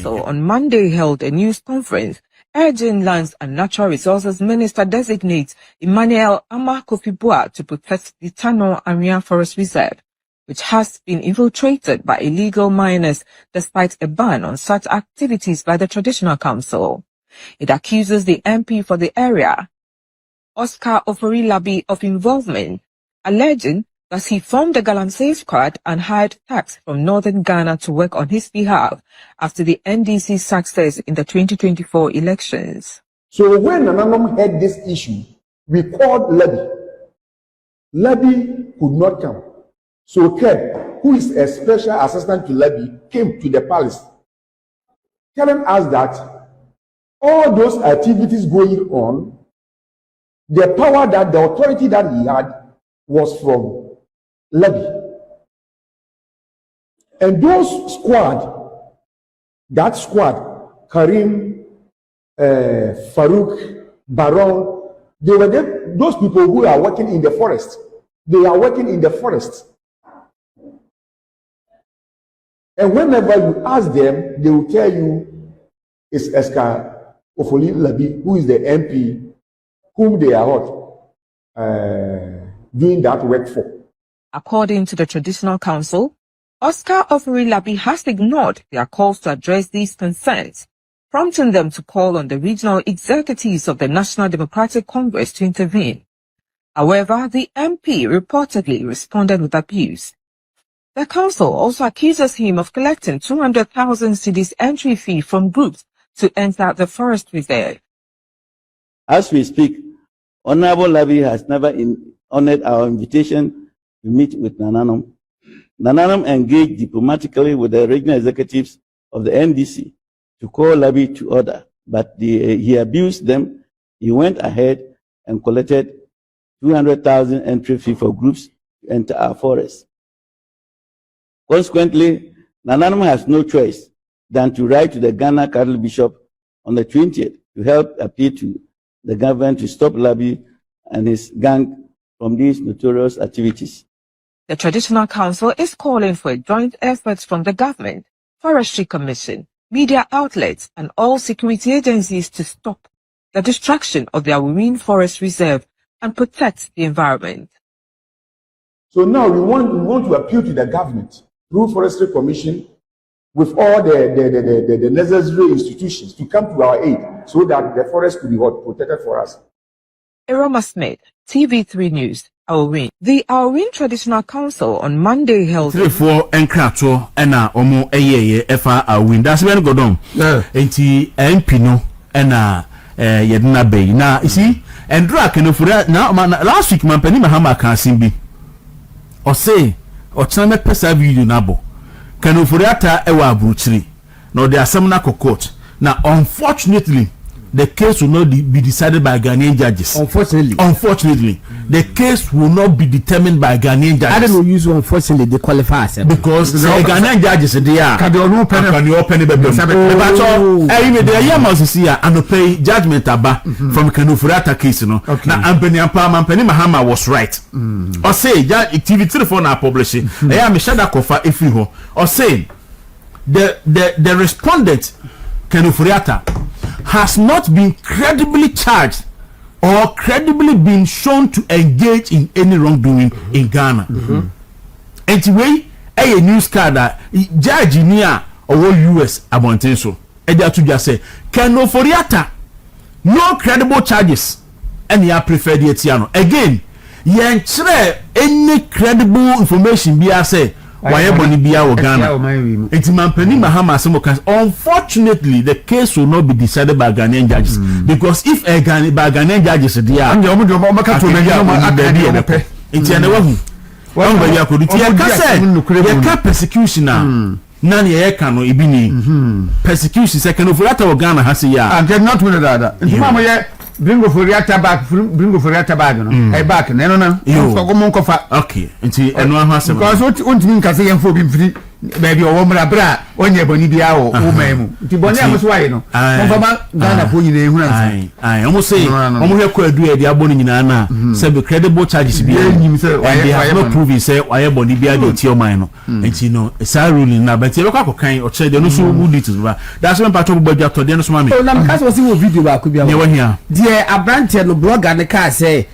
So on Monday held a news conference urging Lands and Natural Resources Minister designate Emmanuel Amakofibua to protect the Tano Area Forest Reserve, which has been infiltrated by illegal miners despite a ban on such activities by the Traditional Council. It accuses the MP for the area, Oscar Oforilabi, of involvement, alleging that he formed the Galamsey squad and hired thugs from northern Ghana to work on his behalf after the NDC success in the 2024 elections. So when Nananom had this issue, we called Levy. Levy could not come. So Keb, who is a special assistant to Levy, came to the palace, telling us that all those activities going on, the power that the authority that he had was from Levy. And that squad, Karim, Farouk, Baron, they were those people who are working in the forest. They are working in the forest. And whenever you ask them, they will tell you it's Eska Ofoli Labi, who is the MP, whom they are doing that work for. According to the Traditional Council, Oscar Ofori Labi has ignored their calls to address these concerns, prompting them to call on the regional executives of the National Democratic Congress to intervene. However, the MP reportedly responded with abuse. The council also accuses him of collecting 200,000 cedis entry fee from groups to enter the forest reserve. As we speak, Honorable Labi has never honored our invitation to meet with Nananom. Nananom engaged diplomatically with the regional executives of the NDC to call Labi to order, but he abused them. He went ahead and collected 200,000 entry fee for groups to enter our forest. Consequently, Nananom has no choice than to write to the Ghana Catholic Bishop on the 20th to help appeal to the government to stop Labi and his gang from these notorious activities. The Traditional Council is calling for a joint effort from the government, Forestry Commission, media outlets, and all security agencies to stop the destruction of their marine forest reserve and protect the environment. So now we want to appeal to the government through Forestry Commission with all the necessary institutions to come to our aid so that the forest could be protected for us. Iroma Smith, TV3 News, Awin. The Awin Traditional Council on Monday held 3-4 enkrato ena omo eyeye efa Awin. That's when go down. Enti MP no ena yedna bay. Na you see and drag no for now last week man pani Mahama kan simbi. O say o chama pesa video nabo. Kanu furiata ewa abruchiri. No there are some na court. Now unfortunately the case will not be decided by Ghanaian judges. Unfortunately, the case will not be determined by Ghanaian judges. I don't use unfortunately they qualify because the Ghanaian judges they are can you open and pay judgment aba from Kanufurata case no. Now Ampeni Mahama was right. Or say TV3 for now publishing. I am Shada Kofa Ifiho. Or say the respondent Kanufurata has not been credibly charged or credibly been shown to engage in any wrongdoing in Ghana. Anyway, a news card that judge near or US abontenso. Edia to just say, Kanoforiata, no credible charges, and you preferred Yetiano. Again, yentre any credible information be say. Why Boni Bia or Ghana? It's Mampeni Mahama Samokas. Unfortunately, the case will not be decided by Ghanaian judges because if a Ghanaian judges they are it's persecution now. Nani ekano ibini persecution second of Rata or Ghana has a year and they're not winning that. Bringo for Yata back, bringo for Yata bag, no? Back, no, you okay, and one has because what mean Cassian for being free, baby, or woman, bra, on your bonibia or Memo. Tibonia was why, no? Ghana, put you I almost say, almost could do a diaboni in Anna, said the credible charges be himself. I have not proven, say, why a bonibia do Tio Mino, and you know, it's a ruling now, but you're a kind or say, they're not so good details. That's one part of the Dr. Dennis Mammy. Oh, I'm a video I could be here. Dear, a branch and blog and the car say,